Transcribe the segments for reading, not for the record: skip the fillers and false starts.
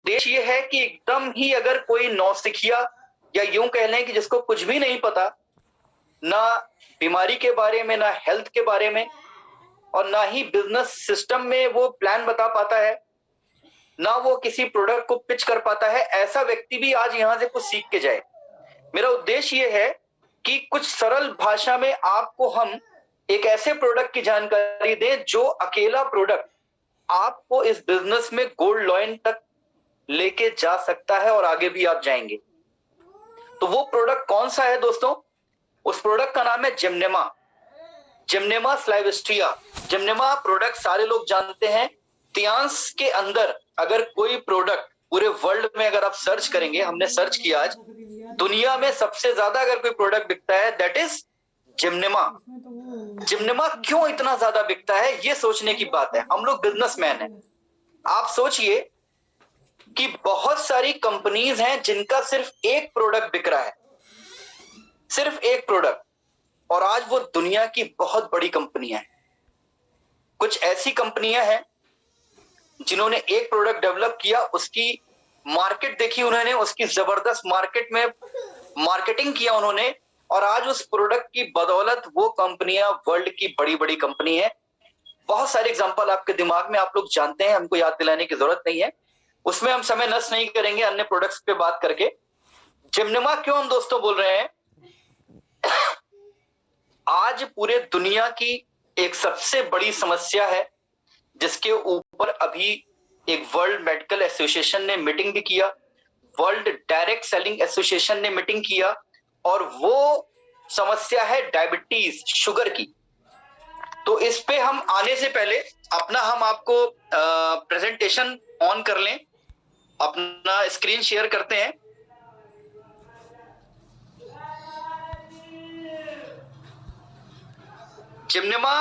देश ये है कि एकदम ही अगर कोई नौसिखिया या यूं कह लें कि जिसको कुछ भी नहीं पता, ना बीमारी के बारे में, ना हेल्थ के बारे में, और ना ही बिजनेस सिस्टम में वो प्लान बता पाता है, ना वो किसी प्रोडक्ट को पिच कर पाता है, ऐसा व्यक्ति भी आज यहां से कुछ सीख के जाए। मेरा उद्देश्य ये है कि कुछ सरल भाषा में आपको हम एक ऐसे प्रोडक्ट की जानकारी दें जो अकेला प्रोडक्ट आपको इस बिजनेस में गोल्ड लॉइन तक लेके जा सकता है और आगे भी आप जाएंगे। तो वो प्रोडक्ट कौन सा है दोस्तों? उस प्रोडक्ट का नाम है जिमनेमा, जिमनेमा स्लाइविस्ट्रिया। जिमनेमा प्रोडक्ट सारे लोग जानते हैं। तियांस के अंदर अगर कोई प्रोडक्ट पूरे वर्ल्ड में अगर आप सर्च करेंगे, हमने सर्च किया आज, दुनिया में सबसे ज्यादा अगर कोई प्रोडक्ट बिकता है दैट इज जिमनेमा। जिमनेमा क्यों इतना ज्यादा बिकता है, ये सोचने की बात है। हम लोग बिजनेसमैन हैं। आप सोचिए कि बहुत सारी कंपनीज हैं जिनका सिर्फ एक प्रोडक्ट बिक रहा है, सिर्फ एक प्रोडक्ट, और आज वो दुनिया की बहुत बड़ी कंपनियां हैं। कुछ ऐसी कंपनियां हैं जिन्होंने एक प्रोडक्ट डेवलप किया, उसकी मार्केट देखी उन्होंने, उसकी जबरदस्त मार्केट में मार्केटिंग किया उन्होंने, और आज उस प्रोडक्ट की बदौलत वो कंपनियां वर्ल्ड की बड़ी बड़ी कंपनी है। बहुत सारे एग्जांपल आपके दिमाग में आप लोग जानते हैं, हमको याद दिलाने की जरूरत नहीं है, उसमें हम समय नष्ट नहीं करेंगे अन्य प्रोडक्ट्स पे बात करके। जिमनेमा क्यों हम दोस्तों बोल रहे हैं? आज पूरे दुनिया की एक सबसे बड़ी समस्या है जिसके ऊपर अभी एक वर्ल्ड मेडिकल एसोसिएशन ने मीटिंग भी किया, वर्ल्ड डायरेक्ट सेलिंग एसोसिएशन ने मीटिंग किया, और वो समस्या है डायबिटीज, शुगर की। तो इस पे हम आने से पहले अपना हम आपको प्रेजेंटेशन ऑन कर लें, अपना स्क्रीन शेयर करते हैं। जिमनेमा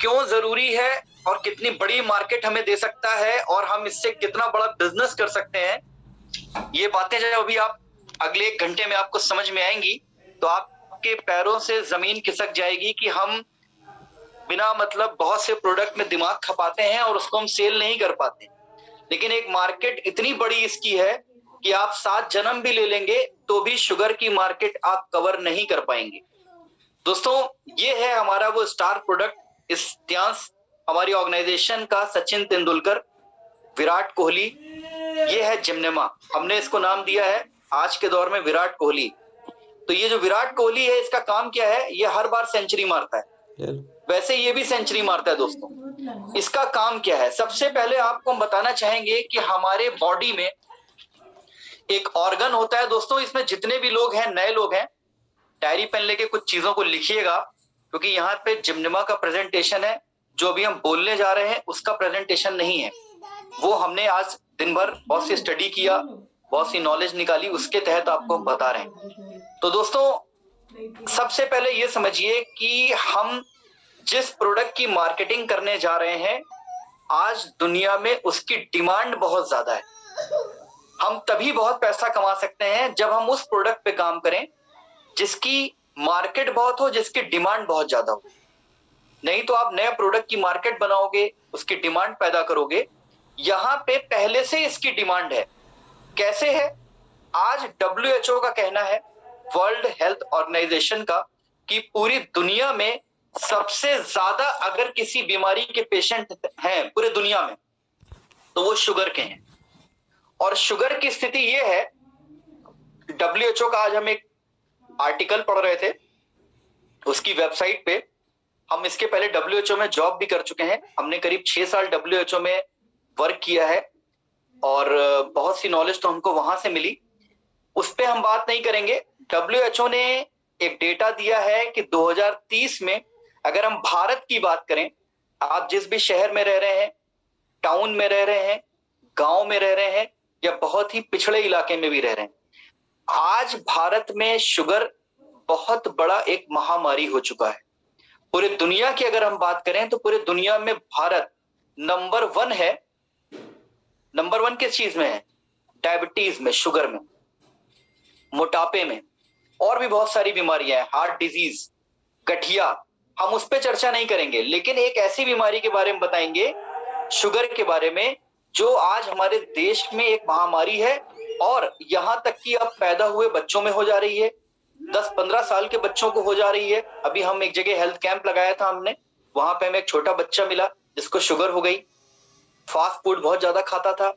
क्यों जरूरी है और कितनी बड़ी मार्केट हमें दे सकता है और हम इससे कितना बड़ा बिजनेस कर सकते हैं, ये बातें जब अभी आप अगले 1 घंटे में आपको समझ में आएंगी तो आपके पैरों से जमीन खिसक जाएगी कि हम बिना मतलब बहुत से प्रोडक्ट में दिमाग खपाते हैं और उसको हम सेल नहीं कर पाते। लेकिन एक मार्केट इतनी बड़ी इसकी है कि आप 7 जन्म भी ले लेंगे तो भी शुगर की मार्केट आप कवर नहीं कर पाएंगे। दोस्तों, ये है हमारा वो स्टार प्रोडक्ट, इस इतिहास हमारी ऑर्गेनाइजेशन का, सचिन तेंदुलकर, विराट कोहली, ये है जिमनेमा। हमने इसको नाम दिया है आज के दौर में विराट कोहली। तो ये जो विराट कोहली है, इसका काम क्या है? ये हर बार सेंचुरी मारता है, वैसे ये भी सेंचुरी मारता है दोस्तों। इसका काम क्या है? सबसे पहले आपको हम बताना चाहेंगे कि हमारे बॉडी में एक ऑर्गन होता है दोस्तों। इसमें जितने भी लोग हैं, नए लोग हैं, डायरी पेन लेके कुछ चीजों को लिखिएगा, क्योंकि यहाँ पे जिमनेमा का प्रेजेंटेशन है। जो भी हम बोलने जा रहे हैं उसका प्रेजेंटेशन नहीं है, वो हमने आज दिन भर बहुत सी स्टडी किया, बहुत सी नॉलेज निकाली, उसके तहत आपको हम बता रहे हैं। तो दोस्तों, सबसे पहले ये समझिए कि हम जिस प्रोडक्ट की मार्केटिंग करने जा रहे हैं, आज दुनिया में उसकी डिमांड बहुत ज्यादा है। हम तभी बहुत पैसा कमा सकते हैं जब हम उस प्रोडक्ट पे काम करें जिसकी मार्केट बहुत हो, जिसकी डिमांड बहुत ज्यादा हो। नहीं तो आप नए प्रोडक्ट की मार्केट बनाओगे, उसकी डिमांड पैदा करोगे। यहां पे पहले से इसकी डिमांड है। कैसे है? आज WHO का कहना है, वर्ल्ड हेल्थ ऑर्गेनाइजेशन का, कि पूरी दुनिया में सबसे ज्यादा अगर किसी बीमारी के पेशेंट हैं पूरी दुनिया में तो वो शुगर के हैं। और शुगर की स्थिति ये है, WHO का आज हम एक आर्टिकल पढ़ रहे थे उसकी वेबसाइट पे। हम इसके पहले WHO में जॉब भी कर चुके हैं, हमने करीब 6 साल WHO में वर्क किया है और बहुत सी नॉलेज तो हमको वहां से मिली। उस पे हम बात नहीं करेंगे। WHO ने एक डेटा दिया है कि 2030 में अगर हम भारत की बात करें, आप जिस भी शहर में रह रहे हैं, टाउन में रह रहे हैं, गांव में रह रहे हैं, या बहुत ही पिछड़े इलाके में भी रह रहे हैं, आज भारत में शुगर बहुत बड़ा एक महामारी हो चुका है। पूरे दुनिया की अगर हम बात करें तो पूरे दुनिया में भारत नंबर 1 है। नंबर 1 किस चीज में है? डायबिटीज में, शुगर में, मोटापे में, और भी बहुत सारी बीमारियां हैं, हार्ट डिजीज, गठिया, हम उस पर चर्चा नहीं करेंगे। लेकिन एक ऐसी बीमारी के बारे में बताएंगे शुगर के बारे में, जो आज हमारे देश में एक महामारी है और यहाँ तक कि अब पैदा हुए बच्चों में हो जा रही है, 10-15 साल के बच्चों को हो जा रही है। अभी हम एक जगह हेल्थ कैंप लगाया था हमने, वहां पे हमें एक छोटा बच्चा मिला जिसको शुगर हो गई। फास्ट फूड बहुत ज्यादा खाता था,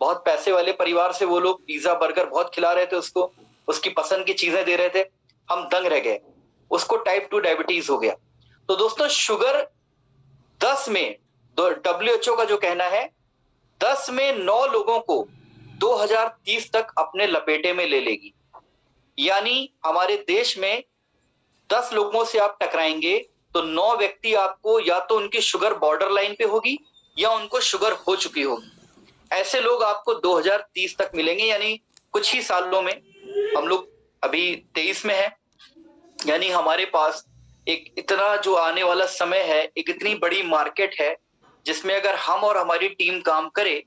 बहुत पैसे वाले परिवार से वो लोग पिज्जा बर्गर बहुत खिला रहे थे उसको, उसकी पसंद की चीजें दे रहे थे, हम दंग रह गए। उसको टाइप 2 डायबिटीज हो गया। तो दोस्तों शुगर 10 में, WHO का जो कहना है 10 में 9 लोगों को 2030 तक अपने लपेटे में ले लेगी। यानी हमारे देश में 10 लोगों से आप टकराएंगे तो 9 व्यक्ति आपको या तो उनकी शुगर बॉर्डर लाइन पे होगी या उनको शुगर हो चुकी होगी। ऐसे लोग आपको 2030 तक मिलेंगे, यानी कुछ ही सालों में। हम लोग अभी 23 में हैं, यानी हमारे पास एक इतना जो आने वाला समय है, एक इतनी बड़ी मार्केट है जिसमें अगर हम और हमारी टीम काम करे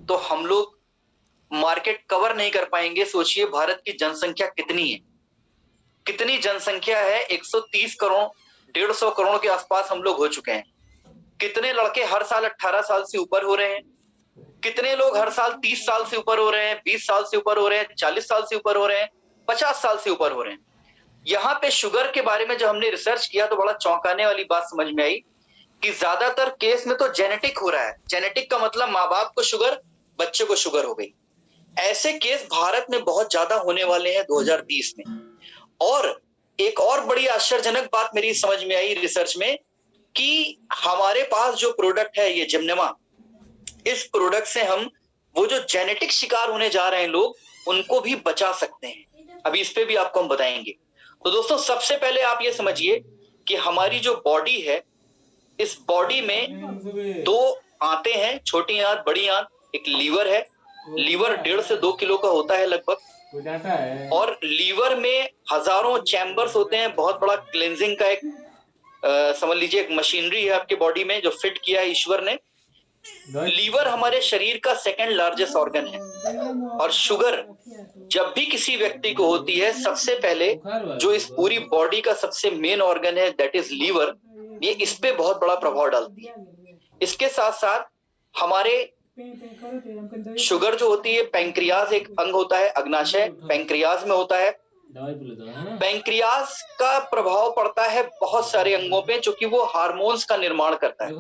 तो हम लोग मार्केट कवर नहीं कर पाएंगे। सोचिए भारत की जनसंख्या कितनी है, कितनी जनसंख्या है, 130 करोड़, 150 करोड़ के आसपास हम लोग हो चुके हैं। कितने लड़के हर साल 18 साल से ऊपर हो रहे हैं, कितने लोग हर साल 30 साल से ऊपर हो रहे हैं, 20 साल से ऊपर हो रहे हैं, 40 साल से ऊपर हो रहे हैं, 50 साल से ऊपर हो रहे हैं। यहाँ पे शुगर के बारे में जब हमने रिसर्च किया तो बड़ा चौंकाने वाली बात समझ में आई कि ज्यादातर केस में तो जेनेटिक हो रहा है। जेनेटिक का मतलब माँ बाप को शुगर, बच्चे को शुगर हो गई। ऐसे केस भारत में बहुत ज्यादा होने वाले हैं 2030 में। और एक और बड़ी आश्चर्यजनक बात मेरी समझ में आई रिसर्च में कि हमारे पास जो प्रोडक्ट है ये जिम्नेमा, इस प्रोडक्ट से हम वो जो जेनेटिक शिकार होने जा रहे हैं लोग, उनको भी बचा सकते हैं। अभी इस पे भी आपको हम बताएंगे। तो दोस्तों सबसे पहले आप ये समझिए कि हमारी जो बॉडी है, इस बॉडी में 2 आंतें हैं, छोटी आंत, बड़ी आंत। एक लीवर है, लीवर 1.5 से 2 किलो का होता है लगभग। और लीवर में हजारों चैम्बर्स होते हैं। बहुत बड़ा क्लेंजिंग का एक समझ लीजिए एक मशीनरी है आपके बॉडी में जो फिट किया है ईश्वर ने। लीवर हमारे शरीर का 2nd लार्जेस्ट ऑर्गन है। और शुगर जब भी किसी व्यक्ति को होती है, सबसे पहले जो इस पूरी बॉडी का सबसे मेन ऑर्गन है दैट इज लीवर, ये इस पे बहुत बड़ा प्रभाव डालती है। इसके साथ साथ हमारे शुगर जो होती है, पैंक्रियाज एक अंग होता है, अग्नाशय पैंक्रियाज में होता है। पैंक्रियाज का प्रभाव पड़ता है बहुत सारे अंगों पे, जो कि वो हार्मोन्स का निर्माण करता है।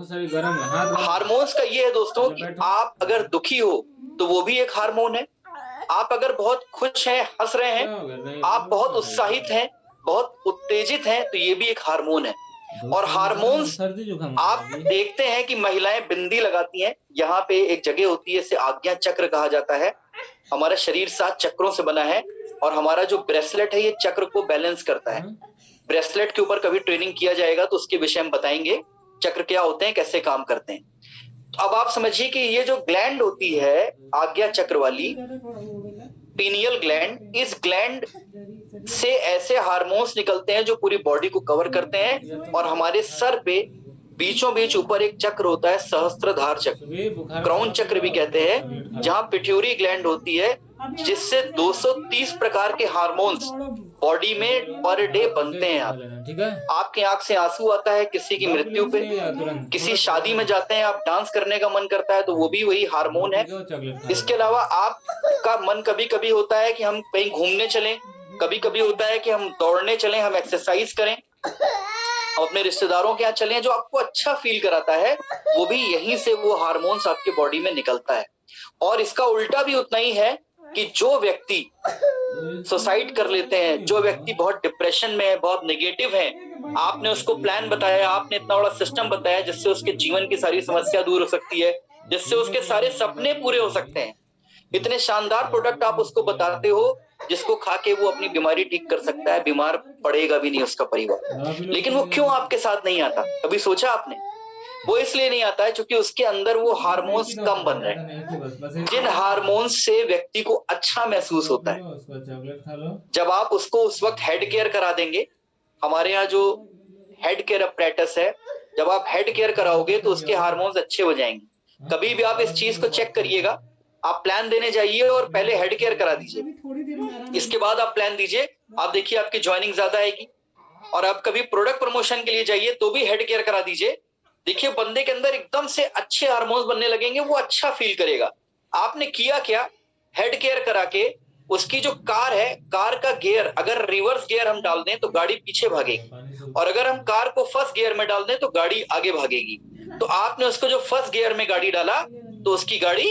हार्मोन्स का ये है दोस्तों कि आप अगर दुखी हो तो वो भी एक हार्मोन है, आप अगर बहुत खुश हैं, हंस रहे हैं, आप बहुत उत्साहित हैं, बहुत उत्तेजित हैं, तो ये भी एक हार्मोन है। और हार्मोन्स आप देखते हैं कि महिलाएं बिंदी लगाती हैं, यहाँ पे एक जगह होती है, इसे आज्ञा चक्र कहा जाता है। हमारा शरीर 7 चक्रों से बना है और हमारा जो ब्रेसलेट है ये चक्र को बैलेंस करता है। ब्रेसलेट के ऊपर कभी ट्रेनिंग किया जाएगा तो उसके विषय में बताएंगे, चक्र क्या होते हैं, कैसे काम करते हैं। तो अब आप समझिए कि ये जो ग्लैंड होती है आज्ञा चक्र वाली, पीनियल ग्लैंड, इस ग्लैंड से ऐसे हार्मोन्स निकलते हैं जो पूरी बॉडी को कवर करते हैं। और हमारे सर पे बीचों बीच ऊपर एक चक्र होता है, सहस्त्रधार चक्र, क्राउन चक्र भी कहते हैं, जहां पिट्यूटरी ग्लैंड होती है, जिससे 230 प्रकार के हार्मोन्स बॉडी में पर डे बनते हैं। आपकी आंख से आंसू आता है किसी की मृत्यु पे, किसी शादी में जाते हैं, आप डांस करने का मन करता है तो वो भी वही हार्मोन है। इसके अलावा आपका मन कभी कभी होता है कि हम कहीं घूमने चलें, कभी कभी होता है कि हम दौड़ने चलें, हम एक्सरसाइज करें, हम अपने रिश्तेदारों के यहाँ चलें, जो आपको अच्छा फील कराता है वो भी यहीं से वो हार्मोन्स आपके बॉडी में निकलता है। और इसका उल्टा भी उतना ही है कि जो व्यक्ति सुसाइड कर लेते हैं, जो व्यक्ति बहुत डिप्रेशन में है, बहुत नेगेटिव है, आपने उसको प्लान बताया, आपने इतना बड़ा सिस्टम बताया जिससे उसके जीवन की सारी समस्या दूर हो सकती है, जिससे उसके सारे सपने पूरे हो सकते हैं, इतने शानदार प्रोडक्ट आप उसको बताते हो जिसको खा के वो अपनी बीमारी ठीक कर सकता है, बीमार पड़ेगा भी नहीं उसका परिवार। लेकिन वो क्यों आपके साथ नहीं आता, कभी सोचा आपने? वो इसलिए नहीं आता है क्योंकि उसके अंदर वो हार्मोन्स कम बन रहे हैं, जिन हार्मोन्स से व्यक्ति को अच्छा महसूस होता है। जब आप उसको उस वक्त हेड केयर करा देंगे, हमारे यहाँ जो हेड केयर अपरेटस है, जब आप हेड केयर कराओगे तो उसके हार्मोन्स अच्छे हो जाएंगे। कभी भी आप इस चीज को चेक करिएगा, आप प्लान देने जाइए और पहले हेड केयर करा दीजिए, इसके बाद आप प्लान दीजिए, आप देखिए आपकी ज्वाइनिंग ज्यादा आएगी। और आप कभी प्रोडक्ट प्रमोशन के लिए जाइए तो भी हेड केयर करा दीजिए, देखिए बंदे के अंदर एकदम से अच्छे हार्मोन्स बनने लगेंगे, वो अच्छा फील करेगा। आपने किया क्या, हेड केयर करा के उसकी जो कार है, कार का गियर अगर रिवर्स गियर हम डाल दें तो गाड़ी पीछे भागेगी, और अगर हम कार को फर्स्ट गियर में डाल दें तो गाड़ी आगे भागेगी। तो आपने उसको जो फर्स्ट गियर में गाड़ी डाला तो उसकी गाड़ी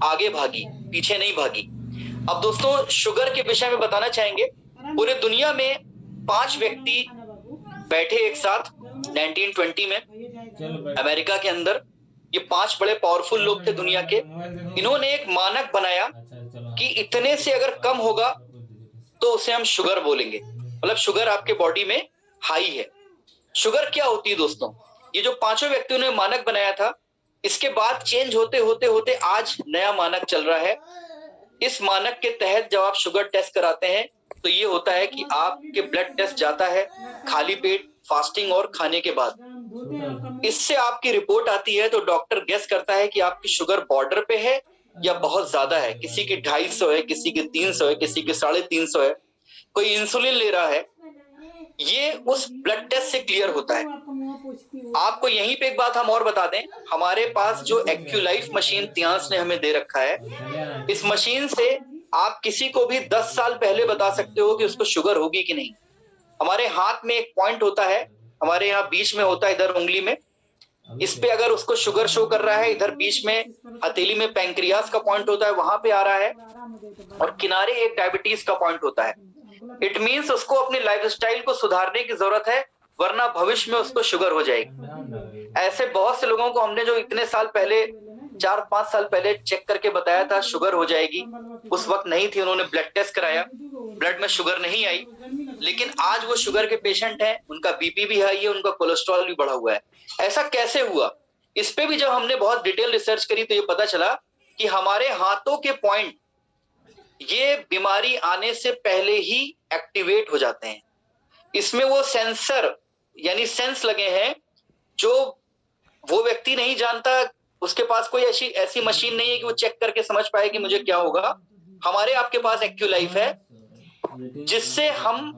आगे भागी, पीछे नहीं भागी। अब दोस्तों शुगर के विषय में बताना चाहेंगे, पूरे दुनिया में 5 व्यक्ति बैठे एक साथ 1920 में अमेरिका के अंदर। ये 5 बड़े पावरफुल लोग थे दुनिया के। इन्होंने एक मानक बनाया कि इतने से अगर कम होगा तो उसे हम शुगर बोलेंगे, मतलब शुगर आपके बॉडी में हाई है। शुगर क्या होती है दोस्तों, ये जो 5 व्यक्तियों ने मानक बनाया था, इसके बाद चेंज होते होते होते आज नया मानक चल रहा है। इस मानक के तहत जब आप शुगर टेस्ट कराते हैं तो ये होता है कि आपके ब्लड टेस्ट जाता है खाली पेट, फास्टिंग और खाने के बाद। इससे आपकी रिपोर्ट आती है तो डॉक्टर गेस करता है कि आपकी शुगर बॉर्डर पे है या बहुत ज्यादा है। किसी की 250 है, किसी की 300 है, किसी की 350 है, कोई इंसुलिन ले रहा है। ये उस ब्लड टेस्ट से क्लियर होता है। आपको यहीं पे एक बात हम और बता दें, हमारे पास जो एक्यूलाइफ मशीन तियांस ने हमें दे रखा है, इस मशीन से आप किसी को भी 10 साल पहले बता सकते हो कि उसको शुगर होगी कि नहीं। हमारे हाथ में एक पॉइंट होता है, हमारे यहाँ बीच में होता है, इधर उंगली में, इस पे अगर उसको शुगर शो कर रहा है, इधर बीच में हथेली में पैंक्रियास का पॉइंट होता है, वहां पे आ रहा है, और किनारे एक डायबिटीज का पॉइंट होता है। इट मीन्स उसको अपनी लाइफस्टाइल को सुधारने की जरूरत है, वरना भविष्य में उसको शुगर हो जाएगी। ऐसे बहुत से लोगों को हमने जो इतने साल पहले 4-5 साल पहले चेक करके बताया था शुगर हो जाएगी, उस वक्त नहीं थी, उन्होंने ब्लड टेस्ट कराया, ब्लड में शुगर नहीं आई, लेकिन आज वो शुगर के पेशेंट हैं, उनका बीपी भी हाई है, उनका कोलेस्ट्रॉल भी बढ़ा हुआ है। ऐसा कैसे हुआ, इस पे भी जब हमने बहुत डिटेल रिसर्च करी तो ये पता चला कि हमारे हाथों के पॉइंट ये बीमारी आने से पहले ही एक्टिवेट हो जाते हैं। इसमें वो सेंसर यानी सेंस लगे हैं जो वो व्यक्ति नहीं जानता, उसके पास कोई ऐसी मशीन नहीं है कि वो चेक करके समझ पाए कि मुझे क्या होगा। हमारे आपके पास एक्यूलाइफ है जिससे हम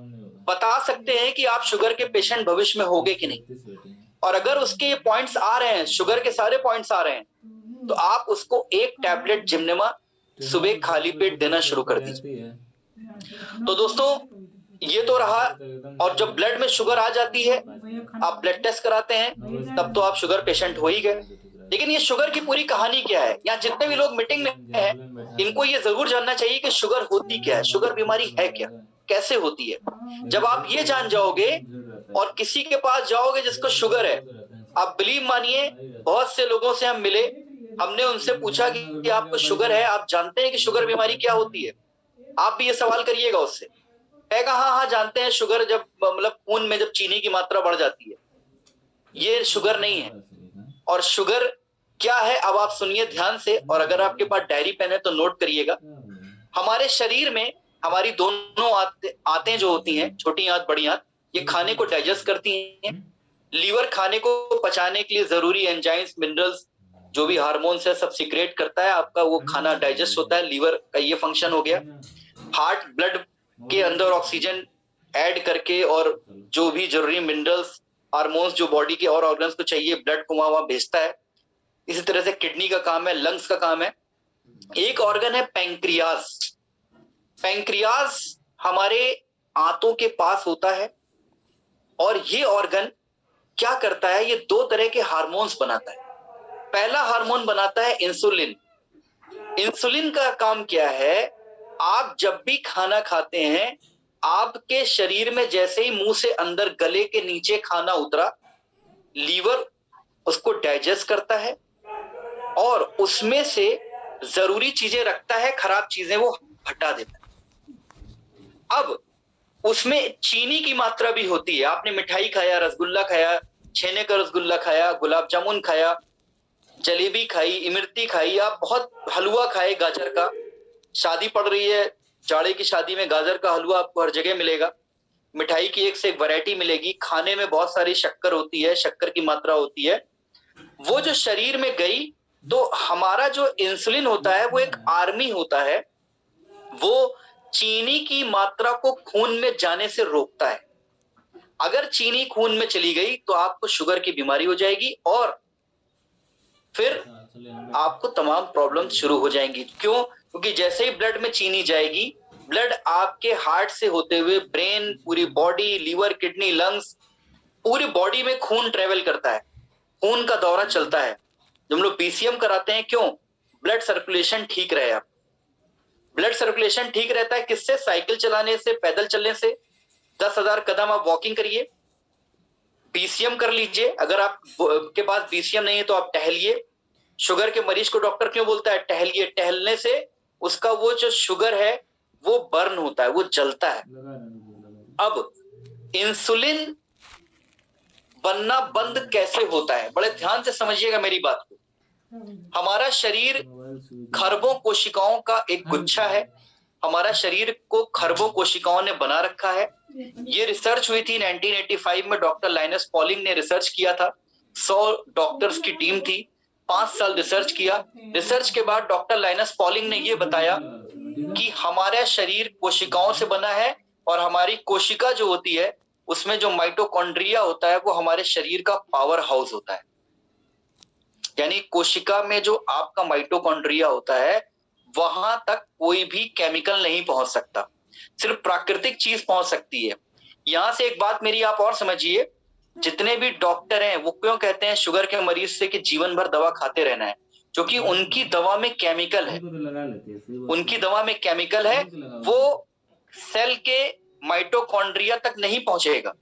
बता सकते हैं कि आप शुगर के पेशेंट भविष्य में होगे कि नहीं, और अगर उसके ये पॉइंट्स आ रहे हैं, शुगर के सारे पॉइंट्स आ रहे हैं, तो आप उसको एक टैबलेट जिम्नेमा सुबह खाली पेट देना शुरू कर दीजिए। तो दोस्तों ये तो रहा, और जब ब्लड में शुगर आ जाती है, आप ब्लड टेस्ट कराते हैं, तब तो आप शुगर पेशेंट हो ही गए। लेकिन ये शुगर की पूरी कहानी क्या है, यहाँ जितने भी लोग मीटिंग में हैं, इनको ये जरूर जानना चाहिए कि शुगर होती क्या है, शुगर बीमारी है क्या, कैसे होती है। जब आप ये जान जाओगे और किसी के पास जाओगे जिसको शुगर है, आप बिलीव मानिए, बहुत से लोगों से हम मिले, हमने उनसे पूछा कि आपको शुगर है, आप जानते हैं कि शुगर बीमारी क्या होती है। आप भी ये सवाल करिएगा उससे, कहेगा हाँ हाँ जानते हैं, शुगर जब मतलब खून में जब चीनी की मात्रा बढ़ जाती है, ये शुगर नहीं है। और शुगर क्या है अब आप सुनिए ध्यान से, और अगर आपके पास डायरी पेन है तो नोट करिएगा। हमारे शरीर में हमारी दोनों आंतें जो होती हैं, छोटी आंत बड़ी आंत, ये खाने को डाइजेस्ट करती हैं। लीवर खाने को पचाने के लिए जरूरी एंजाइम्स, मिनरल्स, जो भी हार्मोन्स है सब सीक्रेट करता है, आपका वो खाना डाइजेस्ट होता है, लीवर का ये फंक्शन हो गया। हार्ट ब्लड के अंदर ऑक्सीजन ऐड करके और जो भी जरूरी मिनरल्स, हार्मोन्स जो बॉडी के और ऑर्गन्स को चाहिए, ब्लड को वहां भेजता है। इसी तरह से किडनी का काम है, लंग्स का काम है। एक ऑर्गन है पैंक्रियाज। पैंक्रियाज हमारे आंतों के पास होता है, और ये ऑर्गन क्या करता है, ये 2 तरह के हार्मोन्स बनाता है। पहला हार्मोन बनाता है इंसुलिन। इंसुलिन का काम क्या है, आप जब भी खाना खाते हैं, आपके शरीर में जैसे ही मुंह से अंदर गले के नीचे खाना उतरा, लीवर उसको डाइजेस्ट करता है और उसमें से जरूरी चीजें रखता है, खराब चीजें वो हटा देता है। अब उसमें चीनी की मात्रा भी होती है। आपने मिठाई खाया, रसगुल्ला खाया, छेने का रसगुल्ला खाया, गुलाब जामुन खाया, जलेबी खाई, इमरती खाई, आप बहुत हलवा खाए गाजर का, शादी पड़ रही है, जाड़े की शादी में गाजर का हलवा आपको हर जगह मिलेगा, मिठाई की एक से एक वैरायटी मिलेगी, खाने में बहुत सारी शक्कर होती है, शक्कर की मात्रा होती है। वो जो शरीर में गई तो हमारा जो इंसुलिन होता है वो एक आर्मी होता है, वो चीनी की मात्रा को खून में जाने से रोकता है। अगर चीनी खून में चली गई तो आपको शुगर की बीमारी हो जाएगी और फिर आपको तमाम प्रॉब्लम शुरू हो जाएंगी। क्यों? क्योंकि जैसे ही ब्लड में चीनी जाएगी, ब्लड आपके हार्ट से होते हुए ब्रेन, पूरी बॉडी, लीवर, किडनी, लंग्स, पूरी बॉडी में खून ट्रेवल करता है, खून का दौरा चलता है। जब हम लोग पीसीएम कराते हैं, क्यों? ब्लड सर्कुलेशन ठीक रहे। आप ब्लड सर्कुलेशन ठीक रहता है किससे? साइकिल चलाने से, पैदल चलने से। 10,000 कदम आप वॉकिंग करिए, पीसीएम कर लीजिए। अगर आप के पास पीसीएम नहीं है तो आप टहलिए। शुगर के मरीज को डॉक्टर क्यों बोलता है टहलिए? टहलने से उसका वो जो शुगर है वो बर्न होता है, वो जलता है। अब इंसुलिन बनना बंद कैसे होता है? बड़े ध्यान से समझिएगा मेरी बात को। हमारा शरीर खरबों कोशिकाओं का एक गुच्छा है। हमारा शरीर को खरबों कोशिकाओं ने बना रखा है। ये रिसर्च हुई थी 1985 में, डॉक्टर लाइनस पॉलिंग ने रिसर्च किया था। 100 डॉक्टर्स की टीम थी, 5 साल रिसर्च किया। रिसर्च के बाद डॉक्टर लाइनस पॉलिंग ने यह बताया कि हमारा शरीर कोशिकाओं से बना है और हमारी कोशिका जो होती है उसमें जो माइटोकॉन्ड्रिया होता है वो हमारे शरीर का पावर हाउस होता है। यानी कोशिका में जो आपका माइटोकॉन्ड्रिया होता है वहां तक कोई भी केमिकल नहीं पहुंच सकता, सिर्फ प्राकृतिक चीज पहुंच सकती है। यहां से एक बात मेरी आप और समझिए, जितने भी डॉक्टर हैं वो क्यों कहते हैं शुगर के मरीज से कि जीवन भर दवा खाते रहना है? क्योंकि उनकी दवा में केमिकल है, उनकी दवा में केमिकल है, वो सेल के माइटोकॉन्ड्रिया तक नहीं पहुंचेगा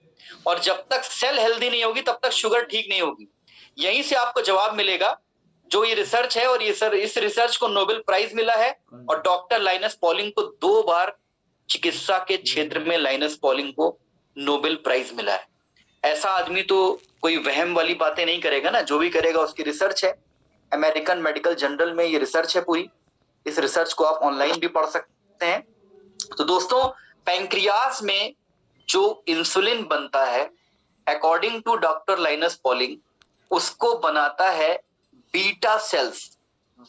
और जब तक सेल हेल्दी नहीं होगी तब तक शुगर ठीक नहीं होगी। यहीं से आपको जवाब मिलेगा जो ये रिसर्च है, और ये सर इस रिसर्च को नोबेल प्राइज मिला है और डॉक्टर लाइनस पॉलिंग को 2 बार चिकित्सा के क्षेत्र में लाइनस पॉलिंग को नोबेल प्राइज मिला है। ऐसा आदमी तो कोई वहम वाली बातें नहीं करेगा ना, जो भी करेगा उसकी रिसर्च है। अमेरिकन मेडिकल जर्नल में ये रिसर्च है पूरी। इस रिसर्च को आप ऑनलाइन भी पढ़ सकते हैं। तो दोस्तों, पैंक्रियाज में जो इंसुलिन बनता है according to doctor Linus Pauling, उसको बनाता है बीटा सेल्स,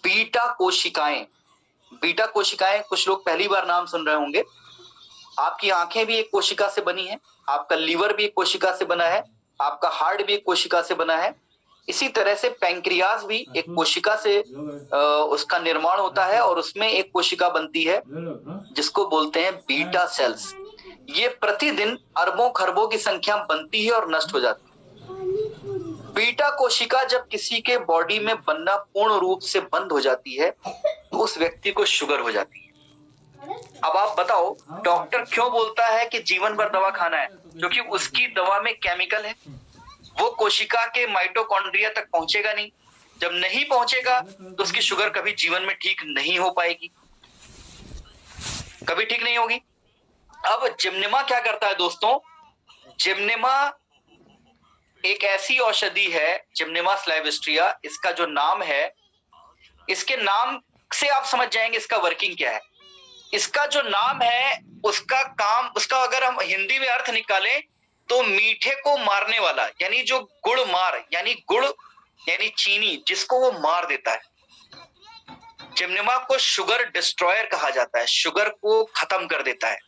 बीटा कोशिकाएं। बीटा कोशिकाएं कुछ लोग पहली बार नाम सुन रहे होंगे। आपकी आंखें भी एक कोशिका से बनी है, आपका लीवर भी एक कोशिका से बना है, आपका हार्ट भी एक कोशिका से बना है। इसी तरह से पैंक्रियाज भी एक कोशिका से उसका निर्माण होता है और उसमें एक कोशिका बनती है जिसको बोलते हैं बीटा सेल्स। ये प्रतिदिन अरबों खरबों की संख्या बनती है और नष्ट हो जाती है। बीटा कोशिका जब किसी के बॉडी में बनना पूर्ण रूप से बंद हो जाती है तो उस व्यक्ति को शुगर हो जाती है। अब आप बताओ डॉक्टर क्यों बोलता है कि जीवन भर दवा खाना है? क्योंकि उसकी दवा में केमिकल है, वो कोशिका के माइटोकॉन्ड्रिया तक पहुंचेगा नहीं। जब नहीं पहुंचेगा तो उसकी शुगर कभी जीवन में ठीक नहीं हो पाएगी, कभी ठीक नहीं होगी। अब जिम्नेमा क्या करता है दोस्तों? जिम्नेमा एक ऐसी औषधि है, जिम्नेमा स्लाइविस्ट्रिया इसका जो नाम है, इसके नाम से आप समझ जाएंगे इसका वर्किंग क्या है। इसका जो नाम है उसका काम, उसका अगर हम हिंदी में अर्थ निकालें तो मीठे को मारने वाला, यानी जो गुड़ मार, यानी गुड़ यानी चीनी जिसको वो मार देता है। जिम्नेमा को शुगर डिस्ट्रॉयर कहा जाता है, शुगर को खत्म कर देता है।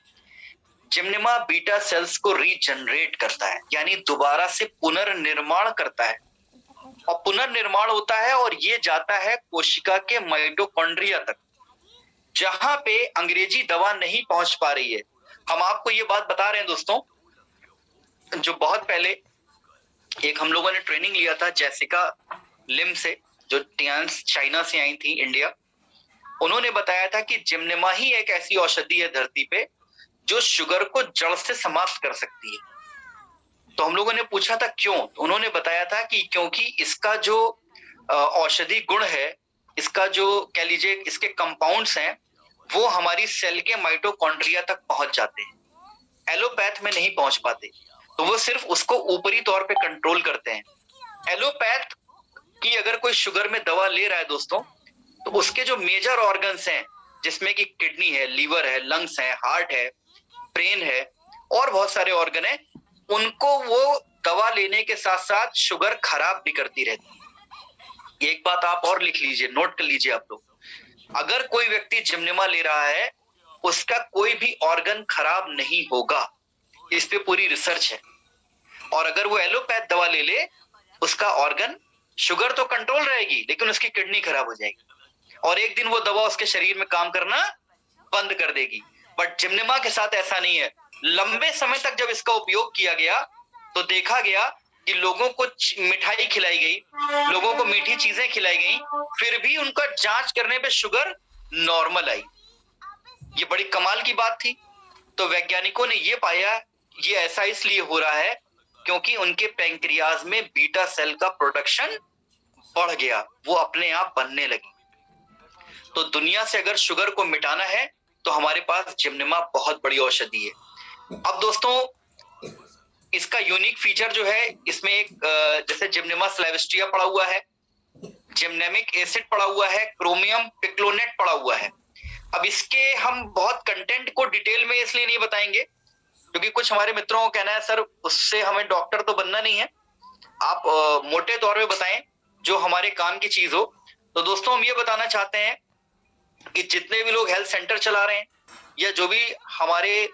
जिम्नेमा बीटा सेल्स को रीजनरेट करता है, यानी दोबारा से पुनर्निर्माण करता है और पुनर्निर्माण होता है और ये जाता है कोशिका के माइटोकॉन्ड्रिया तक, जहां पे अंग्रेजी दवा नहीं पहुंच पा रही है। हम आपको ये बात बता रहे हैं दोस्तों, जो बहुत पहले एक हम लोगों ने ट्रेनिंग लिया था जैसिका लिम से, जो टियान्स चाइना से आई थी इंडिया। उन्होंने बताया था कि जिम्नेमा ही एक ऐसी औषधि है धरती पे जो शुगर को जड़ से समाप्त कर सकती है। तो हम लोगों ने पूछा था क्यों, तो उन्होंने बताया था कि क्योंकि इसका जो औषधि गुण है, इसका जो कह लीजिए इसके कंपाउंड्स हैं वो हमारी सेल के माइटोकॉन्ड्रिया तक पहुंच जाते हैं, एलोपैथ में नहीं पहुंच पाते। तो वो सिर्फ उसको ऊपरी तौर पे कंट्रोल करते हैं। एलोपैथ की अगर कोई शुगर में दवा ले रहा है दोस्तों, तो उसके जो मेजर ऑर्गन्स हैं जिसमें कि किडनी है, लीवर है, लंग्स है, हार्ट है, ब्रेन है और बहुत सारे ऑर्गन है, उनको वो दवा लेने के साथ साथ शुगर खराब भी करती रहती है। एक बात आप और लिख लीजिए, नोट कर लीजिए आप लोग, अगर कोई व्यक्ति जिम्नेमा ले रहा है उसका कोई भी ऑर्गन खराब नहीं होगा। इस पे पूरी रिसर्च है। और अगर वो एलोपैथ दवा ले ले, उसका ऑर्गन, शुगर तो कंट्रोल रहेगी लेकिन उसकी किडनी खराब हो जाएगी और एक दिन वो दवा उसके शरीर में काम करना बंद कर देगी। बट जिम्निमा के साथ ऐसा नहीं है। लंबे समय तक जब इसका उपयोग किया गया तो देखा गया कि लोगों को मिठाई खिलाई गई, लोगों को मीठी चीजें खिलाई गई, फिर भी उनका जांच करने पे शुगर नॉर्मल आई। ये बड़ी कमाल की बात थी। तो वैज्ञानिकों ने ये पाया, ये ऐसा इसलिए हो रहा है क्योंकि उनके पैंक्रियाज में बीटा सेल का प्रोडक्शन बढ़ गया, वो अपने आप बनने लगी। तो दुनिया से अगर शुगर को मिटाना है तो हमारे पास जिम्निमा बहुत बड़ी औषधि है। अब दोस्तों, इसका यूनिक फीचर जो है, इसमें एक जैसे जिम्निमा स्लाइविस्ट्रिया पड़ा हुआ है, जिम्नेमिक एसिड पड़ा हुआ है, क्रोमियम पिक्लोनेट पड़ा हुआ है। अब इसके हम बहुत कंटेंट को डिटेल में इसलिए नहीं बताएंगे क्योंकि कुछ हमारे मित्रों को कहना है सर उससे हमें डॉक्टर तो बनना नहीं है, आप मोटे तौर पे बताएं जो हमारे काम की चीज हो। तो दोस्तों, हम ये बताना चाहते हैं कि जितने भी लोग हेल्थ सेंटर चला रहे हैं या जो भी हमारे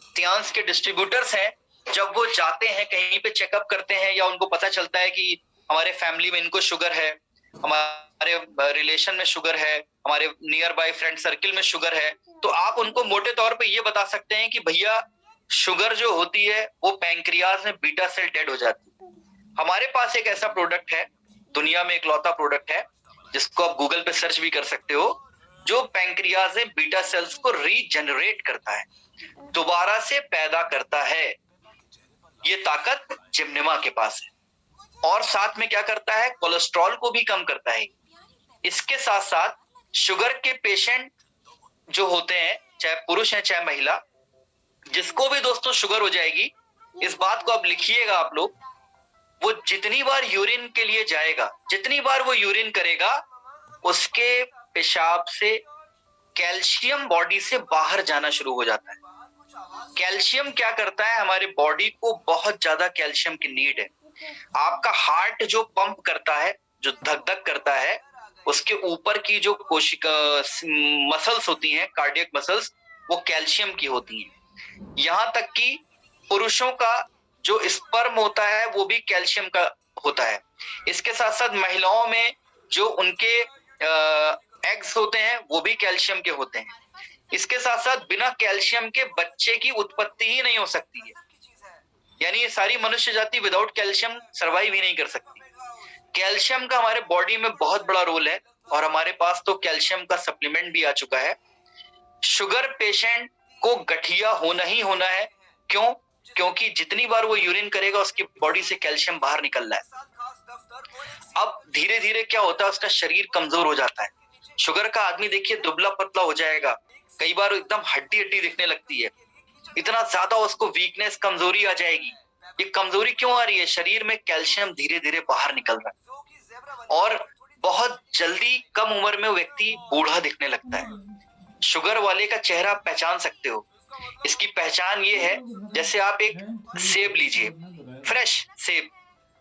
सियांस के डिस्ट्रीब्यूटर्स हैं, जब वो जाते हैं कहीं पे चेकअप करते हैं या उनको पता चलता है कि हमारे फैमिली में इनको शुगर है, हमारे रिलेशन में शुगर है, हमारे नियर बाय फ्रेंड सर्किल में शुगर है, तो आप उनको मोटे तौर पे ये बता सकते हैं कि भैया शुगर जो होती है वो पैंक्रियाज में बीटा सेल डेड हो जाती है। हमारे पास एक ऐसा प्रोडक्ट है, दुनिया में इकलौता प्रोडक्ट है जिसको आप गूगल पे सर्च भी कर सकते हो, जो पैंक्रियाज में बीटा सेल्स को रीजनरेट करता है, दोबारा से पैदा करता है। ये ताकत जिम्निमा के पास है। और साथ में क्या करता है, कोलेस्ट्रॉल को भी कम करता है। इसके साथ साथ शुगर के पेशेंट जो होते हैं, चाहे पुरुष है चाहे महिला, जिसको भी दोस्तों शुगर हो जाएगी, इस बात को अब लिखिएगा आप लोग, वो जितनी बार यूरिन के लिए जाएगा, जितनी बार वो यूरिन करेगा, उसके पेशाब से कैल्शियम बॉडी से बाहर जाना शुरू हो जाता है। कैल्शियम क्या करता है, हमारे बॉडी को बहुत ज्यादा कैल्शियम की नीड है। आपका हार्ट जो पंप करता है, जो धक धक करता है, उसके ऊपर की जो कोशिका मसल्स होती हैं, कार्डियक मसल्स, वो कैल्शियम की होती हैं। यहां तक कि पुरुषों का जो स्पर्म होता है वो भी कैल्शियम का होता है। इसके साथ साथ महिलाओं में जो उनके एग्स होते हैं वो भी कैल्शियम के होते हैं। इसके साथ साथ बिना कैल्शियम के बच्चे की उत्पत्ति ही नहीं हो सकती है। यानी ये सारी मनुष्य जाति विदाउट कैल्शियम सरवाइव ही नहीं कर सकती। कैल्शियम का हमारे बॉडी में बहुत बड़ा रोल है और हमारे पास तो कैल्शियम का सप्लीमेंट भी आ चुका है। शुगर पेशेंट को गठिया होना ही होना है। क्यों? क्योंकि जितनी बार वो यूरिन करेगा उसकी बॉडी से कैल्शियम बाहर निकल रहा है। अब धीरे धीरे क्या होता है, उसका शरीर कमजोर हो जाता है। शुगर का आदमी देखिए दुबला पतला हो जाएगा, कई बार एकदम हड्डी हड्डी दिखने लगती है, इतना ज्यादा उसको वीकनेस, कमजोरी आ जाएगी। ये कमजोरी क्यों आ रही है? शरीर में कैल्शियम धीरे धीरे बाहर निकल रहा है और बहुत जल्दी कम उम्र में व्यक्ति बूढ़ा दिखने लगता है। शुगर वाले का चेहरा पहचान सकते हो। इसकी पहचान ये है, जैसे आप एक सेब लीजिए, फ्रेश सेब,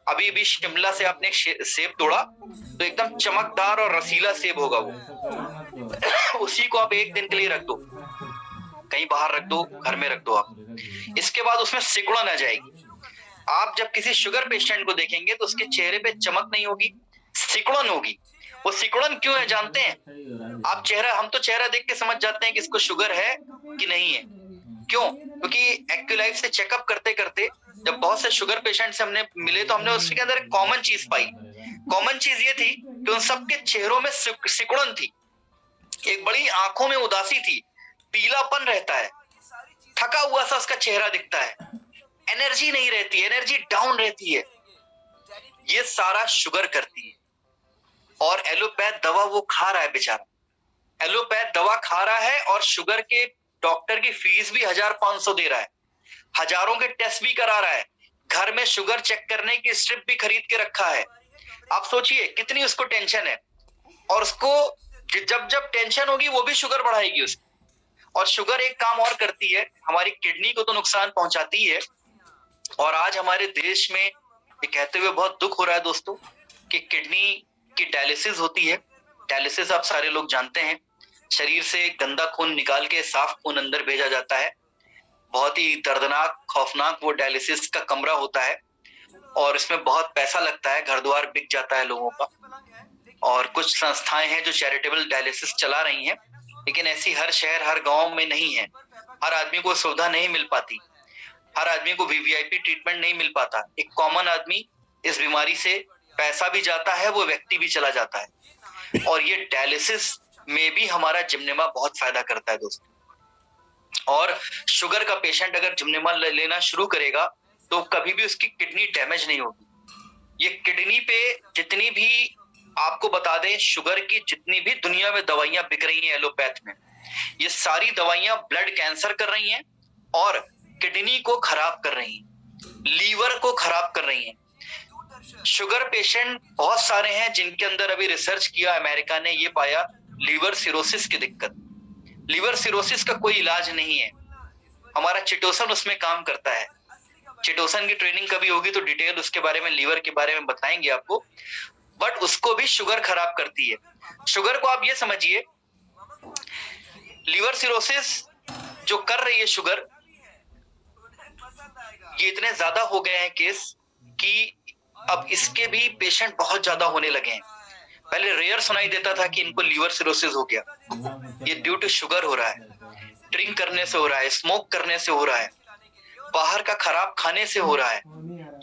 अभी भी शिमला से आपने सेब तोड़ा तो एकदम चमकदार और रसीला सेब होगा वो। उसी को आप एक दिन के लिए रख दो, कहीं बाहर रख दो, घर में रख दो आप, इसके बाद उसमें सिकुड़न आ जाएगी। आप जब किसी शुगर पेशेंट को देखेंगे तो उसके चेहरे पे चमक नहीं होगी, सिकुड़न होगी। वो सिकुड़न क्यों है जानते हैं? आप हम तो चेहरा देख के समझ जाते हैं कि इसको शुगर है कि नहीं है। क्यों? क्योंकि एक्यूलाइफ से चेकअप करते करते जब बहुत से शुगर पेशेंट से हमने मिले तो हमने उसके अंदर एक कॉमन चीज पाई। कॉमन चीज ये थी कि उन सबके चेहरों में सिकुड़न थी, एक बड़ी आंखों में उदासी थी, पीलापन रहता है, थका हुआ सा उसका चेहरा दिखता है, एनर्जी नहीं रहती, एनर्जी डाउन रहती है। ये सारा शुगर करती है। और एलोपैथ दवा वो खा रहा है बेचारा, एलोपैथ दवा खा रहा है और शुगर के डॉक्टर की फीस भी 1500 दे रहा है, हजारों के टेस्ट भी करा रहा है, घर में शुगर चेक करने की स्ट्रिप भी खरीद के रखा है। आप सोचिए कितनी उसको टेंशन है। और उसको जब जब टेंशन होगी वो भी शुगर बढ़ाएगी उसकी। और शुगर एक काम और करती है, हमारी किडनी को तो नुकसान पहुंचाती है। और आज हमारे देश में ये कहते हुए बहुत दुख हो रहा है दोस्तों कि किडनी की डायलिसिस होती है। डायलिसिस आप सारे लोग जानते हैं, शरीर से गंदा खून निकाल के साफ खून अंदर भेजा जाता है। बहुत ही दर्दनाक खौफनाक वो डायलिसिस का कमरा होता है और इसमें बहुत पैसा लगता है, घर द्वार बिक जाता है लोगों का। और कुछ संस्थाएं हैं जो चैरिटेबल डायलिसिस चला रही हैं, लेकिन ऐसी हर शहर हर गांव में नहीं है। हर आदमी को सुविधा नहीं मिल पाती, हर आदमी को वीवीआईपी ट्रीटमेंट नहीं मिल पाता। एक कॉमन आदमी इस बीमारी से पैसा भी जाता है, वो व्यक्ति भी चला जाता है। और ये डायलिसिस में भी हमारा जिम्नेमा बहुत फायदा करता है दोस्तों। और शुगर का पेशेंट अगर जिम्नेमा लेना शुरू करेगा तो कभी भी उसकी किडनी डैमेज नहीं होगी। ये किडनी पे जितनी भी आपको बता दें, शुगर की जितनी भी दुनिया में दवाइयां बिक रही हैं एलोपैथ में, ये सारी दवाइयां ब्लड कैंसर कर रही हैं और किडनी को खराब कर रही हैं, लीवर को खराब कर रही हैं। शुगर पेशेंट बहुत सारे हैं जिनके अंदर अभी रिसर्च किया अमेरिका ने, ये पाया लीवर सिरोसिस की दिक्कत। लीवर सिरोसिस का कोई इलाज नहीं है। हमारा चिटोसन उसमें काम करता है। चिटोसन की ट्रेनिंग कभी होगी तो डिटेल उसके बारे में, लीवर के बारे में बताएंगे आपको। बट उसको भी शुगर खराब करती है। शुगर को आप ये समझिए, लीवर सिरोसिस जो कर रही है शुगर, ये इतने ज्यादा हो गए हैं केस कि अब इसके भी पेशेंट बहुत ज्यादा होने लगे हैं। पहले रेयर सुनाई देता था कि इनको लीवर सिरोसिस हो गया, ये ड्यू टू शुगर हो रहा है, ड्रिंक करने से हो रहा है, स्मोक करने से हो रहा है, बाहर का खराब खाने से हो रहा है,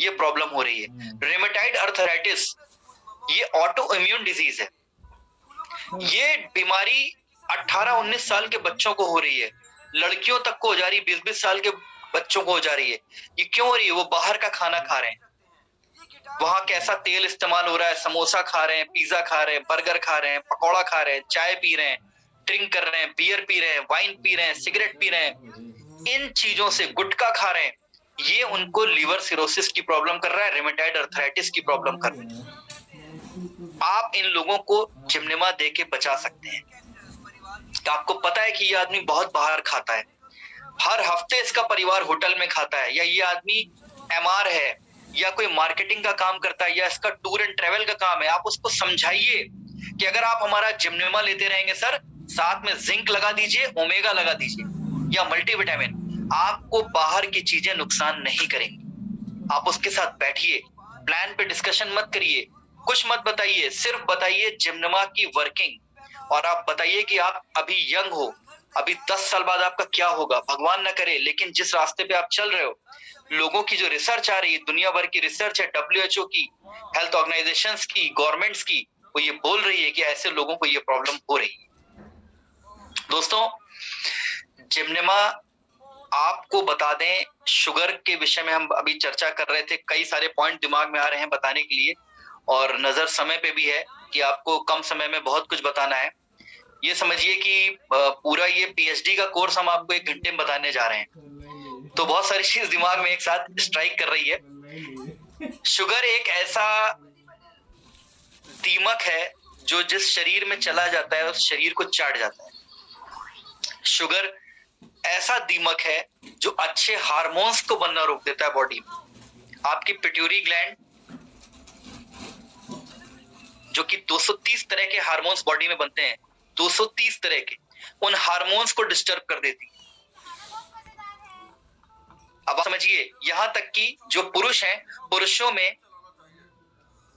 ये प्रॉब्लम हो रही है। रेमेटाइड अर्थराइटिस ये ऑटो इम्यून डिजीज है। ये बीमारी 18-19 साल के बच्चों को हो रही है, लड़कियों तक को हो जा रही है, 20-20 साल के बच्चों को हो जा रही है। ये क्यों हो रही है? वो बाहर का खाना खा रहे हैं, वहां कैसा तेल इस्तेमाल हो रहा है, समोसा खा रहे हैं, पिज्जा खा रहे हैं, बर्गर खा रहे हैं, पकौड़ा खा रहे हैं, चाय पी रहे हैं, ड्रिंक कर रहे हैं, बियर पी रहे हैं, वाइन पी रहे हैं, सिगरेट पी रहे हैं, इन चीजों से गुटखा खा रहे हैं, ये उनको लीवर सिरोसिस की प्रॉब्लम कर रहा है, रेमेटाइड अर्थराइटिस की प्रॉब्लम कर रहा है। आप इन लोगों को जिम्नेमा दे के बचा सकते हैं। तो आपको पता है कि ये आदमी बहुत बाहर खाता है, हर हफ्ते इसका परिवार होटल में खाता है, या ये आदमी एमआर है, या कोई मार्केटिंग का काम करता है, या इसका टूर एंड ट्रेवल का काम है। आप उसको समझाइए कि अगर आप हमारा जिम्नेमा लेते रहेंगे सर, साथ में जिंक लगा दीजिए, ओमेगा लगा दीजिए या मल्टीविटामिन, आपको बाहर की चीजें नुकसान नहीं करेंगी। आप उसके साथ बैठिए, प्लान पे डिस्कशन मत करिए, कुछ मत बताइए, सिर्फ बताइए जिम्नेमा की वर्किंग। और आप बताइए कि आप अभी यंग हो, अभी 10 साल बाद आपका क्या होगा, भगवान न करे, लेकिन जिस रास्ते पे आप चल रहे हो, लोगों की जो रिसर्च आ रही है, दुनिया भर की रिसर्च है, WHO की, हेल्थ ऑर्गेनाइजेशंस की, गवर्नमेंट्स की, वो ये बोल रही है कि ऐसे लोगों को ये प्रॉब्लम हो रही है। दोस्तों, जिम्नेमा आपको बता दें, शुगर के विषय में हम अभी चर्चा कर रहे थे, कई सारे पॉइंट दिमाग में आ रहे हैं बताने के लिए, और नजर समय पे भी है कि आपको कम समय में बहुत कुछ बताना है। ये समझिए कि पूरा ये PhD का कोर्स हम आपको 1 घंटे में बताने जा रहे हैं, तो बहुत सारी चीज दिमाग में एक साथ स्ट्राइक कर रही है। शुगर एक ऐसा दीमक है जो जिस शरीर में चला जाता है उस शरीर को चाट जाता है। शुगर ऐसा दीमक है जो अच्छे हार्मोन्स को बनना रोक देता है बॉडी में। आपकी पिट्यूटरी ग्लैंड, जो कि 230 तरह के हार्मोन्स बॉडी में बनते हैं, 230 तरह के, उन हार्मोन्स को डिस्टर्ब कर देती है। अब आप समझिए, यहां तक कि जो पुरुष हैं, पुरुषों में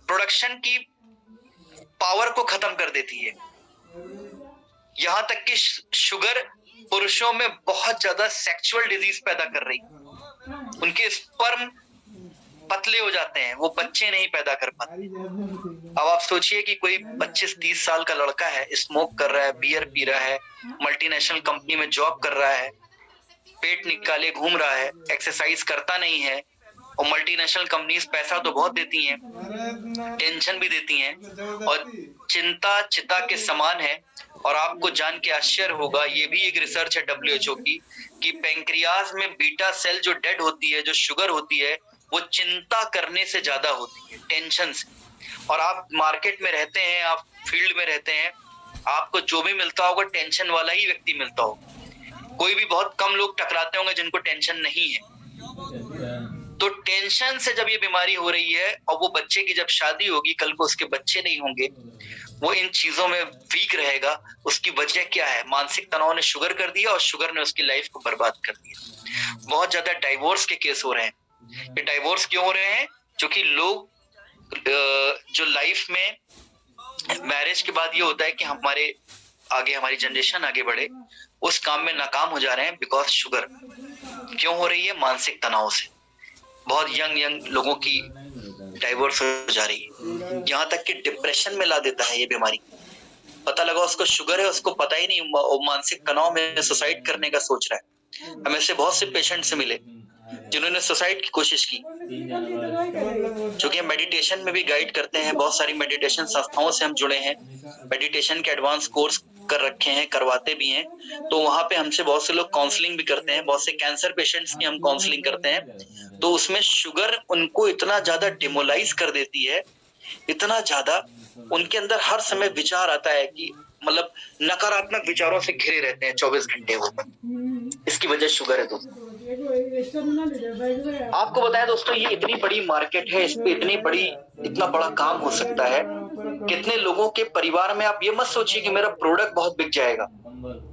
प्रोडक्शन की पावर को खत्म कर देती है। यहां तक कि शुगर पुरुषों में बहुत ज्यादा सेक्सुअल डिजीज पैदा कर रही है। उनके स्पर्म पतले हो जाते हैं, वो बच्चे नहीं पैदा कर पाते। अब आप सोचिए कि कोई 25-30 साल का लड़का है, स्मोक कर रहा है, बियर पी रहा है, मल्टीनेशनल कंपनी में जॉब कर रहा है, पेट निकाले घूम रहा है, एक्सरसाइज करता नहीं है, और मल्टीनेशनल कंपनीज पैसा तो बहुत देती हैं, टेंशन भी देती हैं, और चिंता चिता के समान है। और आपको जान के आश्चर्य होगा, ये भी एक रिसर्च है WHO की, कि पैंक्रियाज में बीटा सेल जो डेड होती है, जो शुगर होती है, वो चिंता करने से ज्यादा होती है, टेंशन से। और आप मार्केट में रहते हैं, आप फील्ड में रहते हैं, आपको जो भी मिलता होगा टेंशन वाला ही व्यक्ति मिलता होगा। कोई भी बहुत कम लोग टकराते होंगे जिनको टेंशन नहीं है। तो टेंशन से जब ये बीमारी हो रही है और वो बच्चे की जब शादी होगी, कल को उसके बच्चे नहीं होंगे, वो इन चीजों में वीक रहेगा। उसकी वजह क्या है? मानसिक तनाव ने शुगर कर दिया और शुगर ने उसकी लाइफ को बर्बाद कर दिया। बहुत ज्यादा डाइवोर्स के केस हो रहे हैं। ये डाइवोर्स क्यों हो रहे हैं? क्योंकि लोग जो लाइफ में मैरिज के बाद ये होता है कि हमारी जनरेशन आगे बढ़े, उस काम में नाकाम हो जा रहे हैं बिकॉज शुगर। क्यों हो रही है? मानसिक तनाव से। बहुत यंग लोगों की डाइवोर्स हो जा रही है, यहाँ तक कि डिप्रेशन में ला देता है ये बीमारी। पता लगा उसको शुगर है, उसको पता ही नहीं, मानसिक तनाव में सुसाइड करने का सोच रहा है। हमें से बहुत से पेशेंट से मिले जिन्होंने सुसाइड की कोशिश की। क्योंकि हम मेडिटेशन में भी गाइड करते हैं, बहुत सारी मेडिटेशन संस्थाओं से हम जुड़े हैं, मेडिटेशन के एडवांस कोर्स कर रखे हैं, करवाते भी हैं। तो वहां पे हमसे बहुत से लोग काउंसलिंग भी करते हैं, बहुत से कैंसर पेशेंट्स की हम काउंसलिंग करते हैं। तो उसमें शुगर उनको इतना ज्यादा डिमोलाइज कर देती है, इतना ज्यादा उनके अंदर हर समय विचार आता है कि मतलब नकारात्मक विचारों से घिरे रहते हैं 24 घंटे वो। इसकी वजह शुगर है दोस्तों। आपको बताया दोस्तों, ये इतनी बड़ी मार्केट है, इस पे इतना बड़ा काम हो सकता है। कितने लोगों के परिवार में, आप ये मत सोचिए कि मेरा प्रोडक्ट बहुत बिक जाएगा,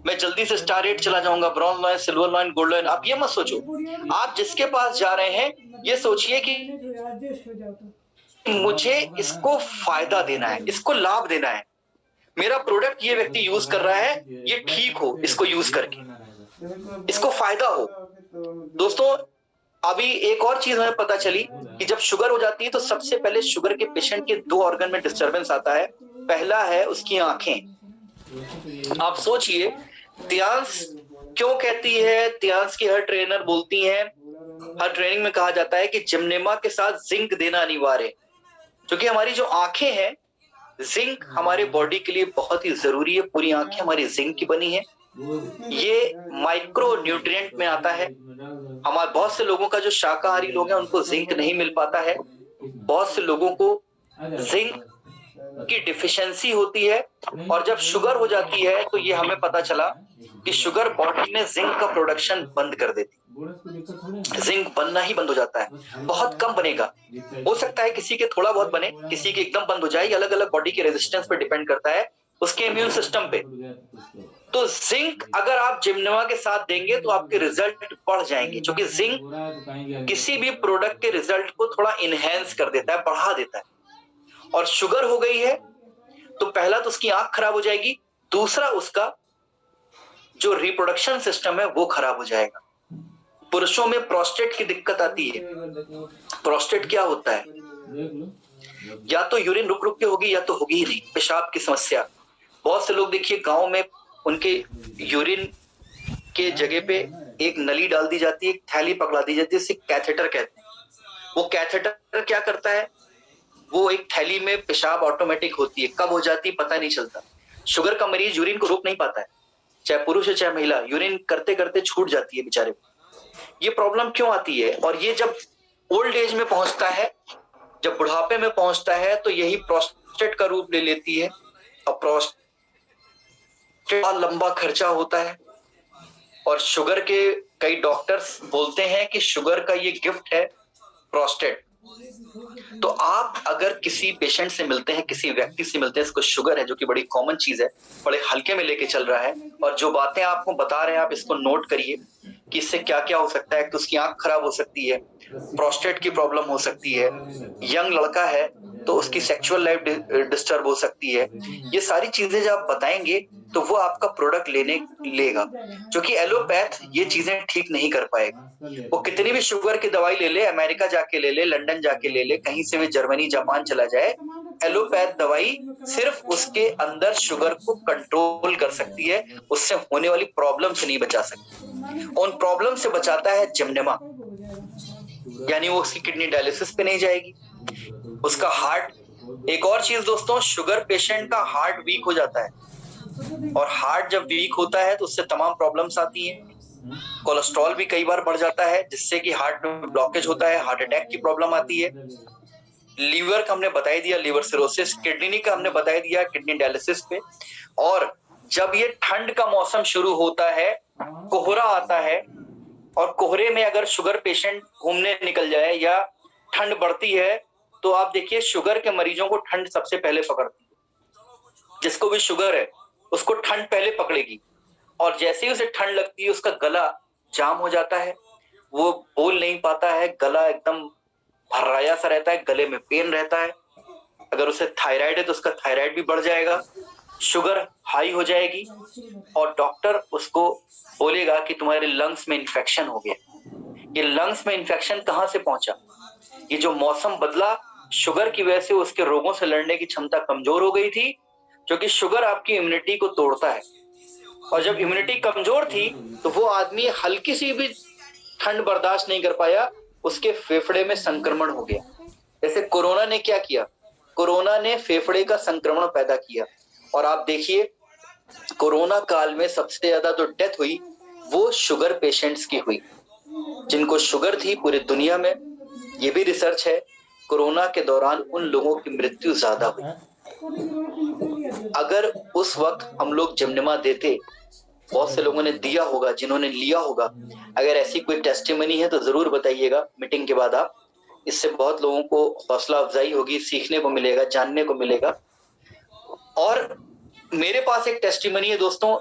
मैं जल्दी से स्टार रेट चला जाऊंगा, bronze line, silver line, gold line. आप ये मत सोचो। आप जिसके पास जा रहे हैं, ये सोचिए कि मुझे इसको फायदा देना है, इसको लाभ देना है। मेरा प्रोडक्ट ये व्यक्ति यूज कर रहा है, ये ठीक हो इसको यूज करके, इसको फायदा हो। दोस्तों, अभी एक और चीज हमें पता चली कि जब शुगर हो जाती है तो सबसे पहले शुगर के पेशेंट के 2 ऑर्गन में डिस्टरबेंस आता है। पहला है उसकी आंखें। आप सोचिए, तियांस क्यों कहती है, तियांस की हर ट्रेनर बोलती है, हर ट्रेनिंग में कहा जाता है कि जिम्नेमा के साथ जिंक देना अनिवार्य है। क्योंकि हमारी जो आंखें हैं, जिंक हमारे बॉडी के लिए बहुत ही जरूरी है। पूरी आंखें हमारी जिंक की बनी है। ये माइक्रो न्यूट्रिएंट में आता है। हमारे बहुत से लोगों का, जो शाकाहारी लोग हैं, उनको जिंक नहीं मिल पाता है। बहुत से लोगों को जिंक की डिफिशियंसी होती है। और जब शुगर हो जाती है तो ये हमें पता चला कि शुगर बॉडी में जिंक का प्रोडक्शन बंद कर देती है। जिंक बनना ही बंद हो जाता है, बहुत कम बनेगा। हो सकता है किसी के थोड़ा बहुत बने, किसी के एकदम बंद हो जाए। अलग अलग बॉडी के रेजिस्टेंस पे डिपेंड करता है, उसके इम्यून सिस्टम पे। तो जिंक अगर आप जिम्नेमा के साथ देंगे तो आपके रिजल्ट बढ़ जाएंगे, क्योंकि जिंक किसी भी प्रोडक्ट के रिजल्ट को थोड़ा इनहेंस कर देता है, बढ़ा देता है। और शुगर हो गई है तो पहला तो उसकी आंख खराब हो जाएगी, दूसरा उसका जो रिप्रोडक्शन सिस्टम है वो खराब हो जाएगा। पुरुषों में प्रोस्टेट की दिक्कत आती है। प्रोस्टेट क्या होता है? या तो यूरिन रुक रुक के होगी, या तो होगी ही नहीं, पेशाब की समस्या। बहुत से लोग देखिए गांव में, उनके यूरिन के जगह पे एक नली डाल दी जाती है, एक थैली पकड़ा दी जाती है, उसे कैथेटर कहते हैं। वो कैथेटर क्या करता है? वो एक थैली में पेशाब ऑटोमेटिक होती है, कब हो जाती है पता नहीं चलता। शुगर का मरीज यूरिन को रोक नहीं पाता है, चाहे पुरुष है चाहे महिला, यूरिन करते करते छूट जाती है बेचारे को। ये प्रॉब्लम क्यों आती है? और ये जब ओल्ड एज में पहुंचता है, जब बुढ़ापे में पहुंचता है, तो यही प्रोस्टेट का रूप ले लेती है। और प्रोस्टेट लंबा खर्चा होता है। और शुगर के कई डॉक्टर्स बोलते हैं कि शुगर का ये गिफ्ट है प्रोस्टेट। तो आप अगर किसी पेशेंट से मिलते हैं, किसी व्यक्ति से मिलते हैं, इसको शुगर है, जो कि बड़ी कॉमन चीज है, बड़े हल्के में लेके चल रहा है, और जो बातें आपको बता रहे हैं आप इसको नोट करिए कि इससे क्या क्या हो सकता है। तो उसकी आंख खराब हो सकती है, प्रोस्टेट की प्रॉब्लम हो सकती है, यंग लड़का है तो उसकी सेक्सुअल लाइफ डिस्टर्ब हो सकती है। ये सारी चीजें जब आप बताएंगे तो वो आपका प्रोडक्ट लेगा, जो कि एलोपैथ ये चीजें ठीक नहीं कर पाएगा। वो कितनी भी शुगर की दवाई ले ले, अमेरिका जाके ले ले, लंदन जाके ले ले, कहीं से भी जर्मनी जापान चला जाए, एलोपैथ दवाई सिर्फ उसके अंदर शुगर को कंट्रोल कर सकती है, उससे होने वाली प्रॉब्लम से नहीं बचा सकती। उन प्रॉब्लम से बचाता है जिम्नेमा, यानी वो उसकी किडनी डायलिसिस पे नहीं जाएगी, उसका हार्ट। एक और चीज दोस्तों, शुगर पेशेंट का हार्ट वीक हो जाता है, और हार्ट जब वीक होता है तो उससे तमाम प्रॉब्लम्स आती हैं। कोलेस्ट्रॉल भी कई बार बढ़ जाता है, जिससे कि हार्ट में ब्लॉकेज होता है, हार्ट अटैक की प्रॉब्लम आती है। लीवर का हमने बता दिया, लीवर सिरोसिस। किडनी का हमने बता दिया, किडनी डायलिसिस पे। और जब ये ठंड का मौसम शुरू होता है, कोहरा आता है, और कोहरे में अगर शुगर पेशेंट घूमने निकल जाए या ठंड बढ़ती है तो आप देखिए शुगर के मरीजों को ठंड सबसे पहले पकड़ती है। जिसको भी शुगर है उसको ठंड पहले पकड़ेगी और जैसे ही उसे ठंड लगती है उसका गला जाम हो जाता है, वो बोल नहीं पाता है, गला एकदम भर्राया सा रहता है, गले में पेन रहता है। अगर उसे थायराइड है तो उसका थायराइड भी बढ़ जाएगा, शुगर हाई हो जाएगी और डॉक्टर उसको बोलेगा कि तुम्हारे लंग्स में इन्फेक्शन हो गया। ये लंग्स में इन्फेक्शन कहां से पहुंचा? ये जो मौसम बदला शुगर की वजह से उसके रोगों से लड़ने की क्षमता कमजोर हो गई थी, क्योंकि शुगर आपकी इम्यूनिटी को तोड़ता है और जब इम्यूनिटी कमजोर थी तो वो आदमी हल्की सी भी ठंड बर्दाश्त नहीं कर पाया, उसके फेफड़े में संक्रमण हो गया। जैसे कोरोना ने क्या किया, कोरोना ने फेफड़े का संक्रमण पैदा किया और आप देखिए कोरोना काल में सबसे ज्यादा जो डेथ हुई वो शुगर पेशेंट्स की हुई। जिनको शुगर थी पूरी दुनिया में, ये भी रिसर्च है, कोरोना के दौरान उन लोगों की मृत्यु ज्यादा हुई। अगर उस वक्त हम लोग जिम्निमा देते, बहुत से लोगों ने दिया होगा, जिन्होंने लिया होगा, अगर ऐसी कोई टेस्टिमनी है तो जरूर बताइएगा मीटिंग के बाद आप। इससे बहुत लोगों को हौसला अफजाई होगी, सीखने को मिलेगा, जानने को मिलेगा। और मेरे पास एक टेस्टिमनी है दोस्तों,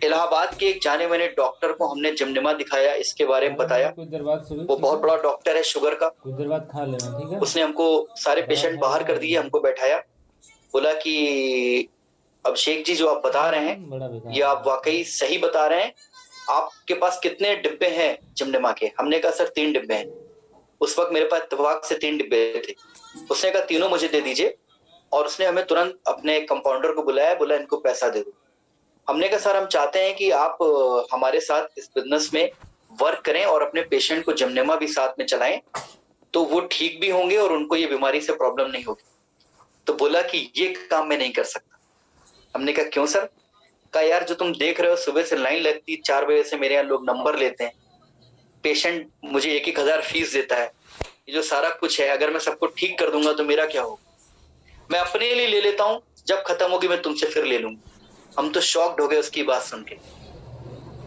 इलाहाबाद के एक जाने माने डॉक्टर को हमने जिम्निमा दिखाया, इसके बारे में बताया। वो बहुत बड़ा डॉक्टर है शुगर का। कुछ देर बाद खा लेना, ठीक है? उसने हमको सारे पेशेंट बाहर कर दिए, हमको बैठाया, बोला कि अभिषेक जी जो आप बता रहे हैं ये आप वाकई सही बता रहे हैं, आपके पास कितने डिब्बे हैं जिम्निमा के? हमने कहा सर 3 डिब्बे हैं। उस वक्त मेरे पास इत्तेफाक से 3 डिब्बे थे। उसने कहा तीनों मुझे दे दीजिए और उसने हमें तुरंत अपने कंपाउंडर को बुलाया, बोला इनको पैसा दे दो। हमने कहा सर हम चाहते हैं कि आप हमारे साथ इस बिजनेस में वर्क करें और अपने पेशेंट को जिम्निमा भी साथ में चलाएं, तो वो ठीक भी होंगे और उनको ये बीमारी से प्रॉब्लम नहीं होगी। तो बोला कि ये काम मैं नहीं कर सकता। हमने कहा क्यों सर? कहा यार जो तुम देख रहे हो सुबह से लाइन लगती, 4 बजे से मेरे यहाँ लोग नंबर लेते हैं, पेशेंट मुझे 1,000 फीस देता है, ये जो सारा कुछ है अगर मैं सबको ठीक कर दूंगा तो मेरा क्या होगा? मैं अपने लिए ले लेता हूँ, जब खत्म होगी मैं तुमसे फिर ले लूंगा। हम तो शॉक्ड हो गए उसकी बात सुन के।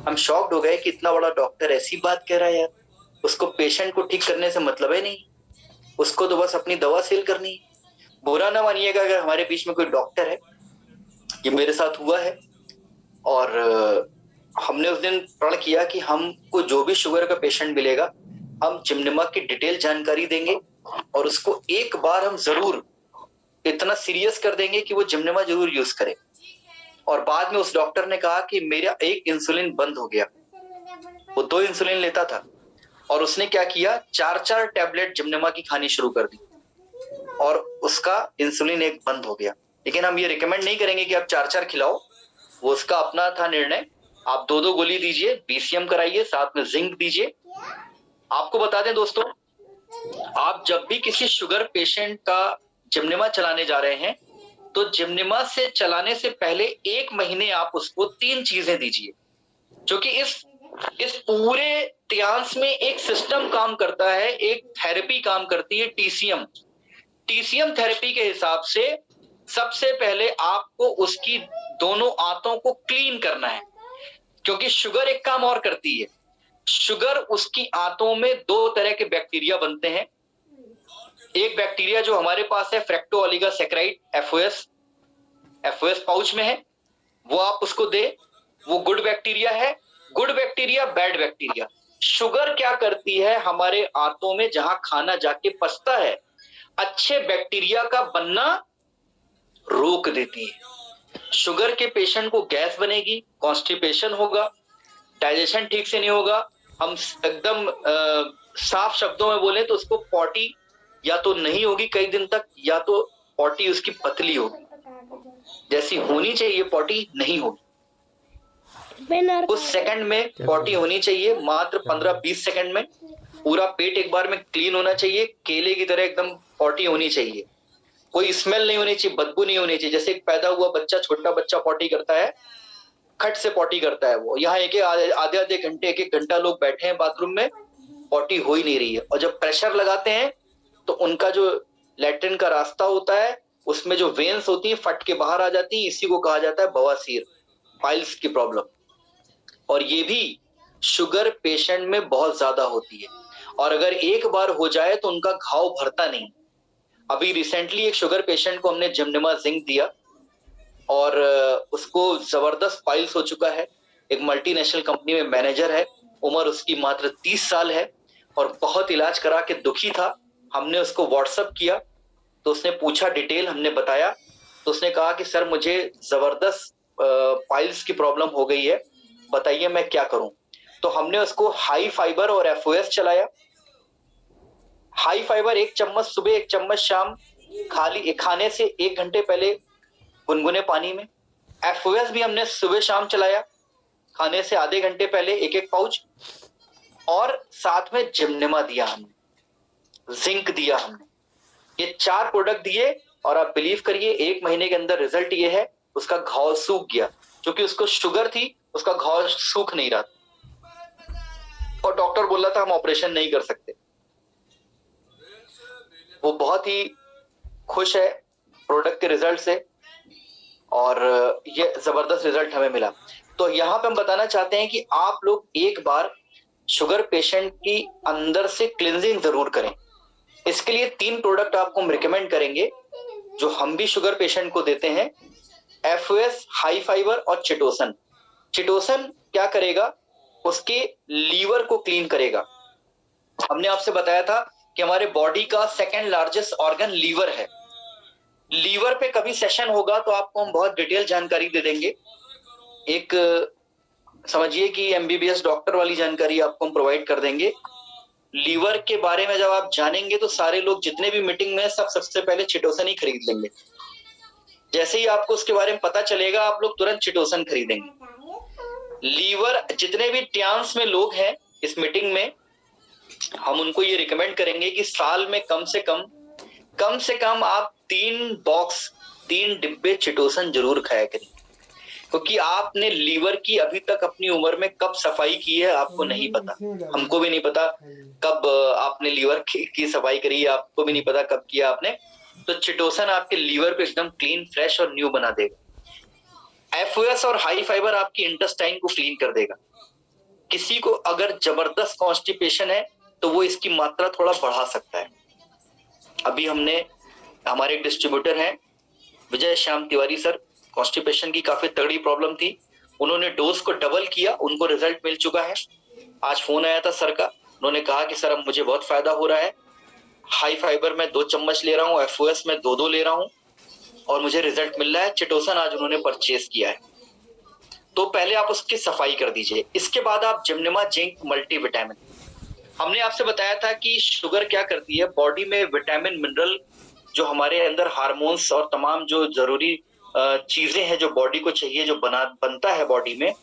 हम शॉक्ड हो गए कि इतना बड़ा डॉक्टर ऐसी बात कह रहा है यार। उसको पेशेंट को ठीक करने से मतलब ही नहीं, उसको तो बस अपनी दवा सेल करनी है। बुरा ना मानिएगा अगर हमारे बीच में कोई डॉक्टर है, ये मेरे साथ हुआ है और हमने उस दिन प्रण किया कि हमको जो भी शुगर का पेशेंट मिलेगा हम जिम्निमा की डिटेल जानकारी देंगे और उसको एक बार हम जरूर इतना सीरियस कर देंगे कि वो जिम्निमा जरूर यूज करे। और बाद में उस डॉक्टर ने कहा कि मेरा एक इंसुलिन बंद हो गया, वो 2 इंसुलिन लेता था और उसने क्या किया 4-4 टैबलेट जिम्निमा की खानी शुरू कर दी और उसका इंसुलिन एक बंद हो गया। लेकिन हम ये रिकमेंड नहीं करेंगे कि आप 4-4 खिलाओ, वो उसका अपना था निर्णय। आप 2-2 गोली दीजिए, बीसीएम कराइए, साथ में जिंक दीजिए। आपको बता दें दोस्तों, आप जब भी किसी शुगर पेशेंट का जिम्निमा चलाने जा रहे हैं तो जिम्निमा से चलाने से पहले 1 महीने आप उसको 3 चीजें दीजिए, क्योंकि इस पूरे त्यांश में एक सिस्टम काम करता है, एक थेरेपी काम करती है, टीसीएम थेरेपी के हिसाब से सबसे पहले आपको उसकी दोनों आंतों को क्लीन करना है, क्योंकि शुगर एक काम और करती है। शुगर उसकी आंतों में 2 तरह के बैक्टीरिया बनते हैं। एक बैक्टीरिया जो हमारे पास है फ्रैक्टो ओलिगोसैकेराइड एफओएस पाउच में है, वो आप उसको दे, वो गुड बैक्टीरिया है। Good bacteria, bad bacteria. Sugar क्या करती है, हमारे आंतों में जहां खाना जाके पचता है अच्छे बैक्टीरिया का बनना रोक देती है। शुगर के पेशेंट को गैस बनेगी, कॉन्स्टिपेशन होगा, डाइजेशन ठीक से नहीं होगा। हम एकदम साफ शब्दों में बोले तो उसको पॉटी या तो नहीं होगी कई दिन तक, या तो पॉटी उसकी पतली होगी, जैसी होनी चाहिए पॉटी नहीं होगी। उस सेकंड में पॉटी होनी चाहिए, मात्र 15-20 सेकंड में। पूरा पेट एक बार में क्लीन होना चाहिए, केले की तरह एकदम पॉटी होनी चाहिए, कोई स्मेल नहीं होनी चाहिए, बदबू नहीं होनी चाहिए। जैसे एक पैदा हुआ बच्चा, छोटा बच्चा पॉटी करता है, खट से पॉटी करता है वो। यहाँ आधे घंटे 1-1 घंटा लोग बैठे हैं बाथरूम में, पॉटी हो ही नहीं रही है। और जब प्रेशर लगाते हैं तो उनका जो लैट्रिन का रास्ता होता है उसमें जो वेन्स होती है फट के बाहर आ जाती है। इसी को कहा जाता है बवासीर, पाइल्स की प्रॉब्लम। और ये भी शुगर पेशेंट में बहुत ज्यादा होती है और अगर एक बार हो जाए तो उनका घाव भरता नहीं। अभी रिसेंटली एक शुगर पेशेंट को हमने जिम्नेमा जिंक दिया और उसको जबरदस्त पाइल्स हो चुका है। एक मल्टीनेशनल कंपनी में मैनेजर है, उम्र उसकी मात्र 30 साल है और बहुत इलाज करा के दुखी था। हमने उसको व्हाट्सएप किया तो उसने पूछा, डिटेल हमने बताया तो उसने कहा कि सर मुझे जबरदस्त पाइल्स की प्रॉब्लम हो गई है, बताइए मैं क्या करूं। तो हमने उसको हाई फाइबर और एफओएस चलाया। हाई फाइबर 1 चम्मच सुबह 1 चम्मच शाम, खाली खाने से 1 घंटे पहले गुनगुने पानी में। एफओएस भी हमने सुबह शाम चलाया, खाने से आधे घंटे पहले 1-1 पाउच, और साथ में जिम्नेमा दिया हमने, जिंक दिया हमने। ये 4 प्रोडक्ट दिए और आप बिलीव करिए 1 महीने के अंदर रिजल्ट ये है, उसका घाव सूख गया। क्योंकि उसको शुगर थी, उसका घाव सूख नहीं रहा और डॉक्टर बोला था हम ऑपरेशन नहीं कर सकते। वो बहुत ही खुश है प्रोडक्ट के रिजल्ट से और ये जबरदस्त रिजल्ट हमें मिला। तो यहाँ पे हम बताना चाहते हैं कि आप लोग एक बार शुगर पेशेंट की अंदर से क्लींजिंग जरूर करें। इसके लिए 3 प्रोडक्ट आपको हम रिकमेंड करेंगे जो हम भी शुगर पेशेंट को देते हैं, एफओएस, हाई फाइबर और चिटोसन। चिटोसन क्या करेगा, उसके लीवर को क्लीन करेगा। हमने आपसे बताया था कि हमारे बॉडी का 2nd लार्जेस्ट ऑर्गन लीवर है। लीवर पे कभी सेशन होगा तो आपको हम बहुत डिटेल जानकारी दे देंगे। एक समझिए कि एमबीबीएस डॉक्टर वाली जानकारी आपको हम प्रोवाइड कर देंगे। लीवर के बारे में जब आप जानेंगे तो सारे लोग जितने भी मीटिंग में सबसे पहले चिटोसन ही खरीद लेंगे। जैसे ही आपको उसके बारे में पता चलेगा आप लोग तुरंत चिटोसन खरीदेंगे। लीवर, जितने भी ट्रांस में लोग हैं इस मीटिंग में, हम उनको ये रिकमेंड करेंगे कि साल में कम से कम आप 3 डिब्बे चिटोसन जरूर खाया करें। क्योंकि आपने लीवर की अभी तक अपनी उम्र में कब सफाई की है आपको नहीं पता, हमको भी नहीं पता कब आपने लीवर की सफाई करी है, आपको भी नहीं पता कब किया आपने। तो चिटोसन आपके लीवर को एकदम क्लीन, फ्रेश और न्यू बना देगा। एफओएस और हाई फाइबर आपकी इंटेस्टाइन को क्लीन कर देगा। किसी को अगर जबरदस्त कॉन्स्टिपेशन है तो वो इसकी मात्रा थोड़ा बढ़ा सकता है। अभी हमारे एक डिस्ट्रीब्यूटर हैं विजय श्याम तिवारी सर, कॉन्स्टिपेशन की काफी तगड़ी प्रॉब्लम थी, उन्होंने डोज को डबल किया, उनको रिजल्ट मिल चुका है। आज फोन आया था सर का, उन्होंने कहा कि सर अब मुझे बहुत फायदा हो रहा है, हाई फाइबर में 2 चम्मच ले रहा हूँ, एफओएस में 2 ले रहा हूँ और मुझे रिजल्ट मिल रहा है। चिटोसन आज उन्होंने परचेज किया है। तो पहले आप उसकी सफाई कर दीजिए। इसके बाद आप जिम्नेमा जिंक मल्टीविटामिन, हमने आपसे बताया था कि शुगर क्या करती है, बॉडी में विटामिन, मिनरल, जो हमारे अंदर हार्मोन्स और तमाम जो जरूरी चीजें हैं जो बॉडी को चाहिए, जो बनता है बॉडी में,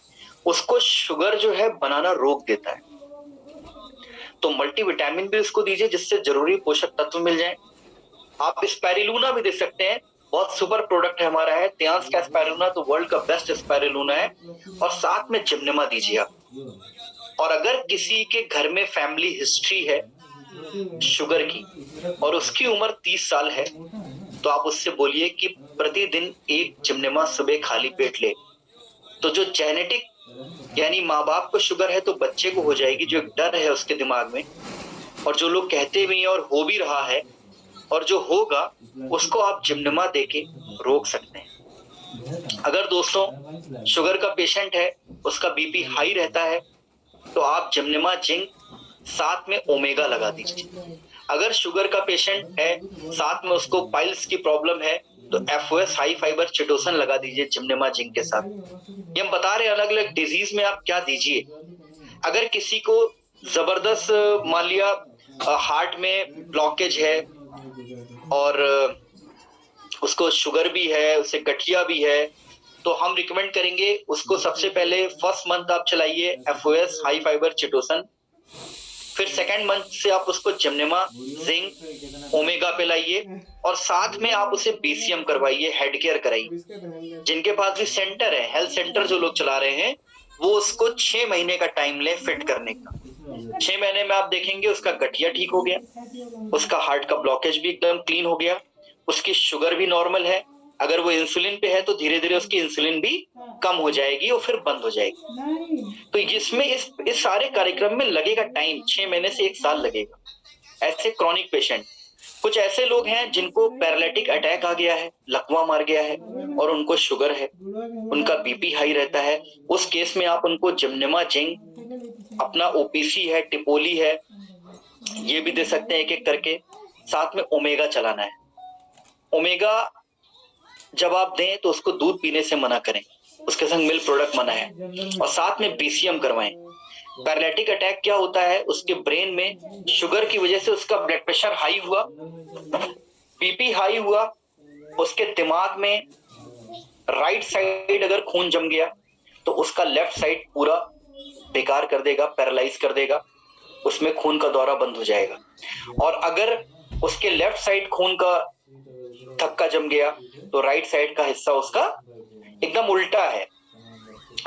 उसको शुगर जो है बनाना रोक देता है। तो मल्टीविटामिन भी उसको दीजिए जिससे जरूरी पोषक तत्व मिल जाए। आप स्पाइरुलिना भी दे सकते हैं, बहुत सुपर प्रोडक्ट है हमारा है त्यांस का स्पाइरुलिना, तो वर्ल्ड का बेस्ट स्पाइरुलिना है। और साथ में जिम्नेमा दीजिए आप। और अगर किसी के घर में फैमिली हिस्ट्री है शुगर की और उसकी उम्र 30 साल है तो आप उससे बोलिए कि प्रतिदिन 1 जिम्नेमा सुबह खाली पेट ले। तो जो जेनेटिक, यानी माँ बाप को शुगर है तो बच्चे को हो जाएगी, जो एक डर है उसके दिमाग में, और जो लोग कहते भी हैं और हो भी रहा है, और जो होगा उसको आप जिम्नेमा देके रोक सकते हैं। अगर दोस्तों शुगर का पेशेंट है, उसका बीपी हाई रहता है, तो आप जिम्नेमा जिंक साथ में ओमेगा लगा दीजिए। अगर शुगर का पेशेंट है, साथ में उसको पाइल्स की प्रॉब्लम है, तो एफओएस, हाई फाइबर, चिटोसन लगा दीजिए जिम्नेमा जिंक के साथ। ये हम बता रहे हैं अलग अलग डिजीज में आप क्या दीजिए। अगर किसी को जबरदस्त मान लिया हार्ट में ब्लॉकेज है और उसको शुगर भी है, उसे गठिया भी है, तो हम रिकमेंड करेंगे उसको सबसे पहले फर्स्ट मंथ आप चलाइए एफओएस, हाई फाइबर, चिटोसन। फिर 2nd मंथ से आप उसको जिम्नेमा जिंक ओमेगा पे लाइए और साथ में आप उसे बीसीएम करवाइए, हेड केयर कराइए। जिनके पास भी सेंटर है, हेल्थ सेंटर जो लोग चला रहे हैं, वो उसको 6 महीने का टाइम ले फिट करने का। 6 महीने में आप देखेंगे उसका गठिया ठीक हो गया, उसका हार्ट का ब्लॉकेज भी एकदम क्लीन हो गया, उसकी शुगर भी नॉर्मल है। अगर वो इंसुलिन पे है तो धीरे धीरे उसकी इंसुलिन भी कम हो जाएगी और फिर बंद हो जाएगी। तो इसमें इस सारे कार्यक्रम में लगेगा टाइम, 6 महीने से 1 साल लगेगा। ऐसे क्रॉनिक पेशेंट, कुछ ऐसे लोग हैं जिनको पैरालिटिक अटैक आ गया है, लकवा मार गया है और उनको शुगर है, उनका बीपी हाई रहता है। उस केस में आप उनको जिम्नेमा जिंक, अपना ओपीसी है, टिपोली है, ये भी दे सकते हैं एक एक करके। साथ में ओमेगा चलाना है। ओमेगा जब आप दें तो उसको दूध पीने से मना करें, उसके संग मिल्क प्रोडक्ट मना है, और साथ में बीसीएम करवाएं। पैरालिटिक अटैक क्या होता है, उसके ब्रेन में शुगर की वजह से उसका ब्लड प्रेशर हाई हुआ, बीपी हाई हुआ, उसके दिमाग में राइट साइड अगर खून जम गया तो उसका लेफ्ट साइड पूरा बेकार कर देगा, पैरालाइज कर देगा, उसमें खून का दौरा बंद हो जाएगा। और अगर उसके लेफ्ट साइड खून का थक्का जम गया तो राइट साइड का हिस्सा उसका एकदम उल्टा है,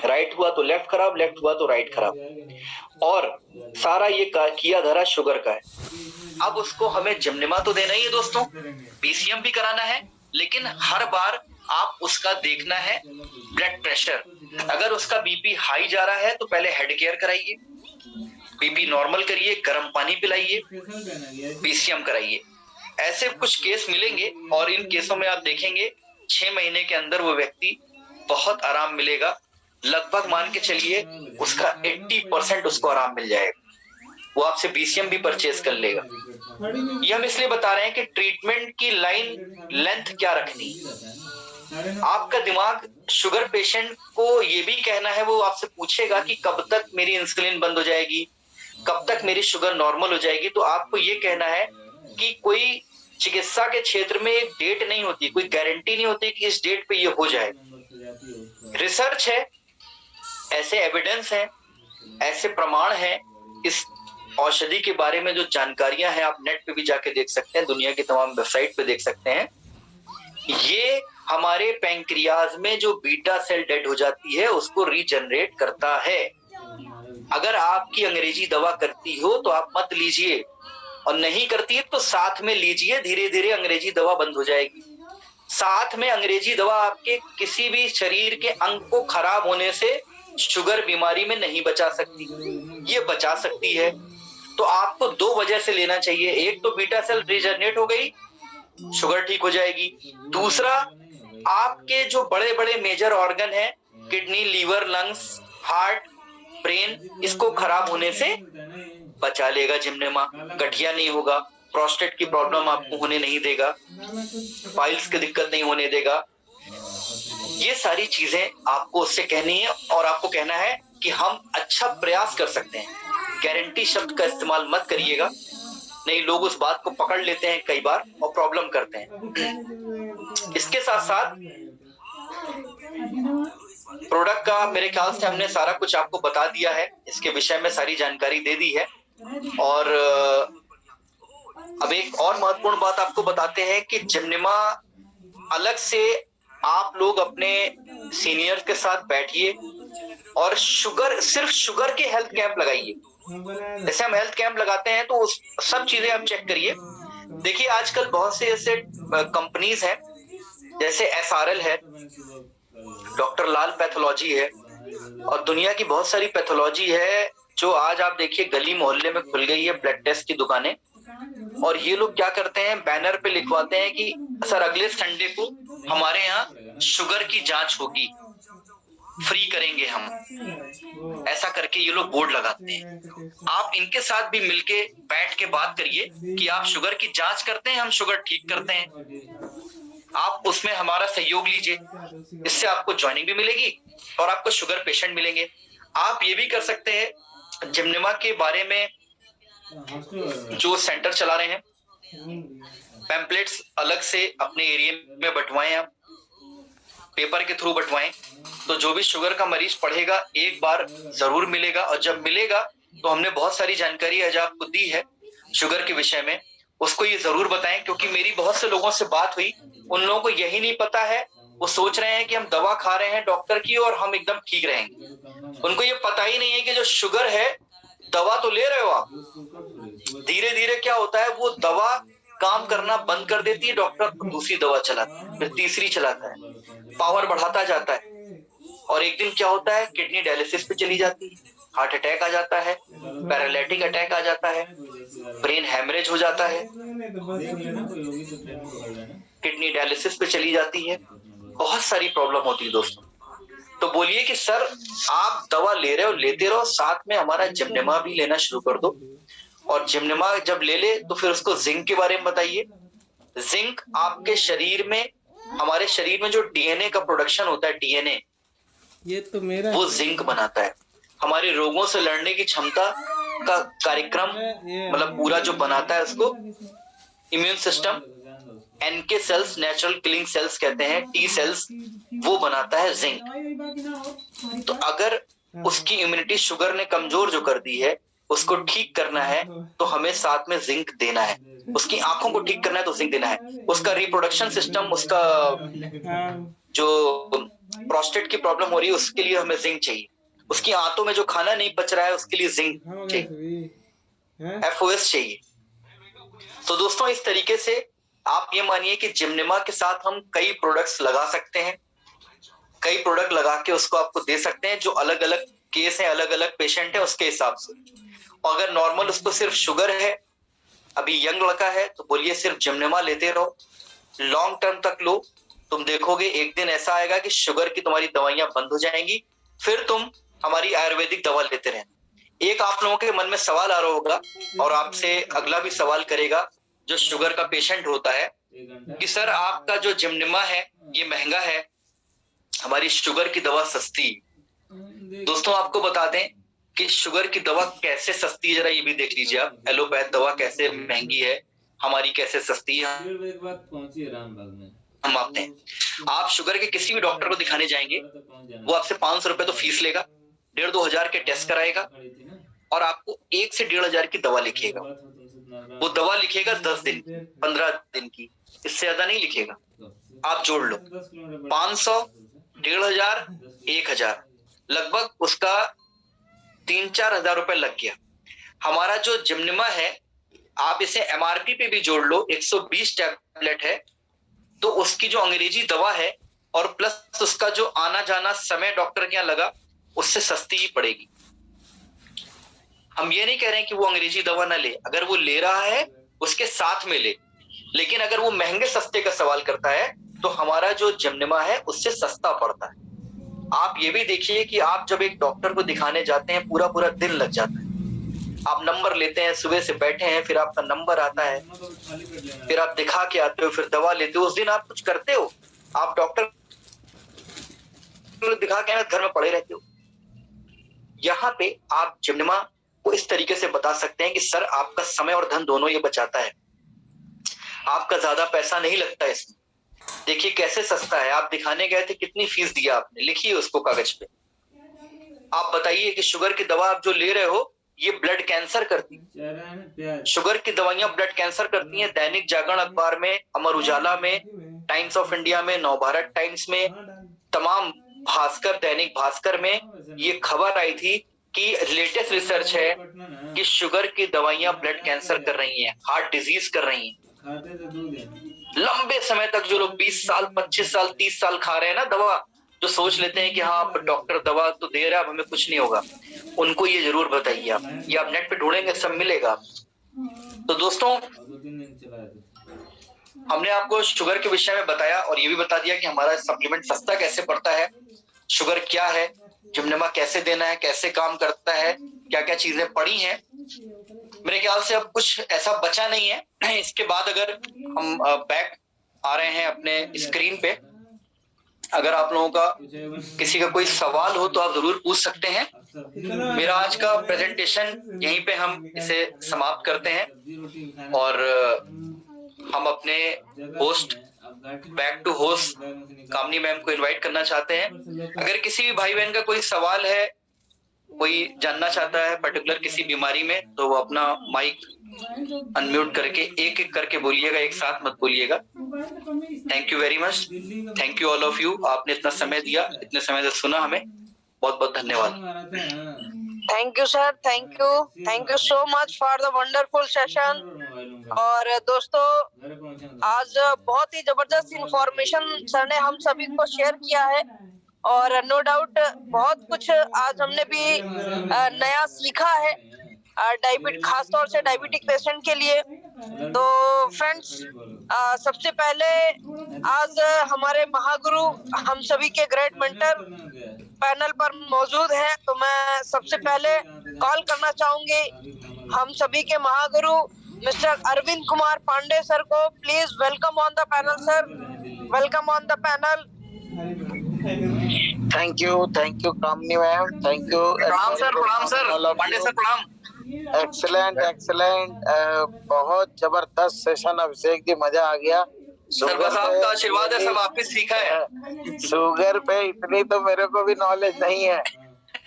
राइट हुआ तो लेफ्ट खराब, लेफ्ट हुआ तो राइट खराब। और सारा ये किया धरा शुगर का है। अब उसको हमें जिम्नेमा तो देना ही है दोस्तों, बीसीएम भी कराना है, लेकिन हर बार आप उसका देखना है ब्लड प्रेशर। अगर उसका बीपी हाई जा रहा है तो पहले हेड केयर कराइए, बीपी नॉर्मल करिए, गर्म पानी पिलाइए, बीसीएम कराइए। ऐसे कुछ केस मिलेंगे और इन केसों में आप देखेंगे 6 महीने के अंदर वो व्यक्ति बहुत आराम मिलेगा। लगभग मान के चलिए उसका 80% उसको आराम मिल जाएगा, वो आपसे बीसीएम भी परचेज कर लेगा। ये हम इसलिए बता रहे हैं कि ट्रीटमेंट की लाइन लेंथ क्या रखनी। आपका दिमाग शुगर पेशेंट को ये भी कहना है, वो आपसे पूछेगा कि कब तक मेरी इंसुलिन बंद हो जाएगी, कब तक मेरी शुगर नॉर्मल हो जाएगी। तो आपको ये कहना है कि कोई चिकित्सा के क्षेत्र में एक डेट नहीं होती, कोई गारंटी नहीं होती कि इस डेट पे ये हो जाए। रिसर्च है, ऐसे एविडेंस है, ऐसे प्रमाण है, इस औषधि के बारे में जो जानकारियां हैं आप नेट पे भी जाके देख सकते हैं, दुनिया की तमाम वेबसाइट पे देख सकते हैं। ये हमारे पैंक्रियाज में जो बीटा सेल डेड हो जाती है उसको रीजनरेट करता है। अगर आपकी अंग्रेजी दवा करती हो तो आप मत लीजिए, और नहीं करती है तो साथ में लीजिए, धीरे धीरे अंग्रेजी दवा बंद हो जाएगी। साथ में अंग्रेजी दवा आपके किसी भी शरीर के अंग को खराब होने से शुगर बीमारी में नहीं बचा सकती, ये बचा सकती है। तो आपको 2 वजह से लेना चाहिए, एक तो बीटा सेल रीजनरेट हो गई, शुगर ठीक हो जाएगी। दूसरा, आपके जो बड़े बड़े मेजर ऑर्गन है, kidney, liver, lungs, heart, brain, इसको खराब होने से बचा लेगा जिम्नेमा। गठिया नहीं होगा, प्रोस्टेट की प्रॉब्लम आपको होने नहीं देगा, पाइल्स की दिक्कत नहीं होने देगा। ये सारी चीजें आपको उससे कहनी है, और आपको कहना है कि हम अच्छा प्रयास कर सकते हैं। गारंटी शब्द का इस्तेमाल मत करिएगा, नहीं लोग उस बात को पकड़ लेते हैं कई बार और प्रॉब्लम करते हैं। इसके साथ साथ प्रोडक्ट का मेरे ख्याल से हमने सारा कुछ आपको बता दिया है, इसके विषय में सारी जानकारी दे दी है। और अब एक और महत्वपूर्ण बात आपको बताते हैं कि जिम्नेमा अलग से आप लोग अपने सीनियर के साथ बैठिए और सिर्फ शुगर के हेल्थ कैंप लगाइए। जैसे हम हेल्थ कैंप लगाते हैं तो उस सब चीजें आप चेक करिए। देखिए आजकल बहुत से ऐसे कंपनीज हैं, जैसे एसआरएल है, डॉक्टर लाल पैथोलॉजी है, और दुनिया की बहुत सारी पैथोलॉजी है जो आज आप देखिए गली मोहल्ले में खुल गई है, ब्लड टेस्ट की दुकानें। और ये लोग क्या करते हैं, बैनर पे लिखवाते हैं कि सर अगले संडे को हमारे यहाँ शुगर की जांच होगी, फ्री करेंगे हम, ऐसा करके ये लोग बोर्ड लगाते हैं। आप इनके साथ भी मिलके बैठ के बात करिए कि आप शुगर की जांच करते हैं, हम शुगर ठीक करते हैं, आप उसमें हमारा सहयोग लीजिए। इससे आपको ज्वाइनिंग भी मिलेगी और आपको शुगर पेशेंट मिलेंगे। आप ये भी कर सकते हैं, जिम्नेमा के बारे में जो सेंटर चला रहे हैं, पैम्पलेट्स अलग से अपने एरिया में बंटवाएं, आप पेपर के थ्रू बंटवाएं, तो जो भी शुगर का मरीज पढ़ेगा एक बार जरूर मिलेगा। और जब मिलेगा तो हमने बहुत सारी जानकारी आज आपको दी है शुगर के विषय में, उसको ये जरूर बताएं, क्योंकि मेरी बहुत से लोगों से बात हुई, उन लोगों को यही नहीं पता है, वो सोच रहे हैं कि हम दवा खा रहे हैं डॉक्टर की और हम एकदम ठीक रहेंगे। उनको ये पता ही नहीं है कि जो शुगर है, दवा तो ले रहे हो आप, धीरे धीरे क्या होता है, वो दवा काम करना बंद कर देती है डॉक्टर, तो दूसरी दवा चलाता है, फिर तीसरी चलाता है, पावर बढ़ाता जाता है। और एक दिन क्या होता है, किडनी डायलिसिस पे चली जाती है, हार्ट अटैक आ जाता है, पैरालिटिक अटैक आ जाता है, ब्रेन हैमरेज हो जाता है, किडनी डायलिसिस पे चली जाती है, बहुत सारी प्रॉब्लम होती है दोस्तों। तो बोलिए कि सर आप दवा ले रहे हो, लेते रहो, साथ में हमारा जिम्नेमा भी लेना शुरू कर दो। और जिम्नेमा जब ले ले तो फिर उसको जिंक के बारे में बताइए। जिंक आपके शरीर में, हमारे शरीर में जो डीएनए का प्रोडक्शन होता है, डीएनए, ये तो मेरा वो जिंक बनाता है। हमारे रोगों से लड़ने की क्षमता का कार्यक्रम, मतलब पूरा जो बनाता है उसको immune system, NK cells, natural killing cells कहते हैं, टी सेल्स, वो बनाता है जिंक। तो अगर उसकी इम्यूनिटी शुगर ने कमजोर जो कर दी है, उसको ठीक करना है तो हमें साथ में जिंक देना है। उसकी आंखों को ठीक करना है तो जिंक देना है। उसका रिप्रोडक्शन सिस्टम, उसका जो प्रोस्टेट की प्रॉब्लम हो रही है उसके लिए हमें जिंक चाहिए। उसकी आंतों में जो खाना नहीं पच रहा है उसके लिए जिंक चाहिए, एफओएस चाहिए। तो दोस्तों इस तरीके से आप ये मानिए कि जिम्नेमा के साथ हम कई प्रोडक्ट्स लगा सकते हैं, कई प्रोडक्ट लगा के उसको आपको दे सकते हैं, जो अलग अलग केस है, अलग अलग पेशेंट है उसके हिसाब से। अगर नॉर्मल उसको सिर्फ शुगर है, अभी यंग लड़का है, तो बोलिए सिर्फ जिम्नेमा लेते रहो, लॉन्ग टर्म तक लो। तुम देखोगे एक दिन ऐसा आएगा कि शुगर की तुम्हारी दवाइयां बंद हो जाएंगी, फिर तुम हमारी आयुर्वेदिक दवा लेते रहना। एक आप लोगों के मन में सवाल आ रहा होगा, और आपसे अगला भी सवाल करेगा जो शुगर का पेशेंट होता है, कि सर आपका जो जिम्नेमा है ये महंगा है, हमारी शुगर की दवा सस्ती। दोस्तों आपको बता दें कि शुगर की दवा कैसे सस्ती है, जरा ये भी देख लीजिए आप। एलोपैथ दवा कैसे महंगी है, हमारी कैसे सस्ती है, हम मापते हैं। आप शुगर के किसी भी डॉक्टर को दिखाने जाएंगे, वो आपसे 500 रुपए तो फीस लेगा, 1,500-2 हजार के टेस्ट कराएगा, और आपको 1 से 1,500 हजार की दवा लिखेगा। वो दवा लिखेगा 10 दिन, 15 दिन की, इससे ज्यादा नहीं लिखेगा। आप जोड़ लो 500, 1,500, 1,000, लगभग उसका 3-4 हजार रुपए लग गया। हमारा जो जिम्नेमा है, आप इसे एमआरपी पे भी जोड़ लो, 120 टैबलेट है, तो उसकी जो अंग्रेजी दवा है और प्लस उसका जो आना जाना समय डॉक्टर के यहाँ लगा, उससे सस्ती ही पड़ेगी। हम ये नहीं कह रहे हैं कि वो अंग्रेजी दवा ना ले, अगर वो ले रहा है उसके साथ में ले, लेकिन अगर वो महंगे सस्ते का सवाल करता है तो हमारा जो जिम्नेमा है उससे सस्ता पड़ता है। आप ये भी देखिए कि आप जब एक डॉक्टर को दिखाने जाते हैं, पूरा पूरा दिन लग जाता है। आप नंबर लेते हैं, सुबह से बैठे हैं, फिर आपका नंबर आता है, फिर आप दिखा के आते हो, फिर दवा लेते हो। उस दिन आप कुछ करते हो? आप डॉक्टर दिखा के घर में पड़े रहते हो। यहाँ पे आप जिम्नेमा को इस तरीके से बता सकते हैं कि सर आपका समय और धन दोनों ये बचाता है, आपका ज्यादा पैसा नहीं लगता इसमें। देखिए कैसे सस्ता है। आप दिखाने गए थे, कितनी फीस दिया आपने, लिखिए उसको कागज पे। आप बताइए कि शुगर की दवा आप जो ले रहे हो ये ब्लड कैंसर करती है। शुगर की दवाइयां ब्लड कैंसर करती हैं। दैनिक जागरण अखबार में, अमर उजाला में, टाइम्स ऑफ इंडिया में, नवभारत टाइम्स में, तमाम भास्कर, दैनिक भास्कर में ये खबर आई थी कि लेटेस्ट रिसर्च है कि शुगर की दवाइयां ब्लड कैंसर कर रही हैं, हार्ट डिजीज कर रही हैं। लंबे समय तक जो लोग 20 साल, 25 साल, 30 साल खा रहे हैं ना दवा, जो सोच लेते हैं कि हाँ डॉक्टर दवा तो दे रहा है, अब हमें कुछ नहीं होगा, उनको ये जरूर बताइए आप। ये आप नेट पे ढूंढेंगे, सब मिलेगा। तो दोस्तों हमने आपको शुगर के विषय में बताया और ये भी बता दिया कि हमारा सप्लीमेंट सस्ता कैसे पड़ता है, शुगर क्या है, जिम्नेमा कैसे देना है, कैसे काम करता है, क्या क्या चीजें पड़ी हैं। मेरे ख्याल से अब कुछ ऐसा बचा नहीं है। इसके बाद अगर हम बैक आ रहे हैं अपने स्क्रीन पे, अगर आप लोगों का किसी का कोई सवाल हो तो आप जरूर पूछ सकते हैं। मेरा आज का प्रेजेंटेशन यहीं पे हम इसे समाप्त करते हैं और हम अपने host, back to host Kamini ma'am को इनवाइट करना चाहते हैं। अगर किसी भी भाई बहन का कोई सवाल है, कोई जानना चाहता है पर्टिकुलर किसी बीमारी में, तो वो अपना माइक अनम्यूट करके एक एक करके बोलिएगा, एक साथ मत बोलिएगा। Thank you very much, thank you all of you. आपने इतना समय दिया, इतने समय से सुना, हमें बहुत बहुत धन्यवाद। Thank you, sir. Thank you. Thank you so much for the wonderful session. और दोस्तों आज बहुत ही जबरदस्त इंफॉर्मेशन सर ने हम सभी को शेयर किया है और नो डाउट बहुत कुछ आज हमने भी नया सीखा है खासतौर से डायबिटिक पेशेंट के लिए। तो फ्रेंड्स सबसे पहले आज हमारे महागुरु हम सभी के ग्रेट मेंटर पैनल पर मौजूद हैं, तो मैं सबसे पहले कॉल करना चाहूंगी हम सभी के महागुरु मिस्टर अरविंद कुमार पांडे सर को। Please welcome on the panel sir, welcome on the panel. Thank you Kamini ma'am, thank you. प्रणाम सर पांडे सर प्रणाम। एक्सीलेंट बहुत जबरदस्त सेशन अभिषेक जी, मजा आ गया। सर बस आपका आशीर्वाद है, सब आपने सीखा है। शुगर पे इतनी तो मेरे को भी नॉलेज नहीं है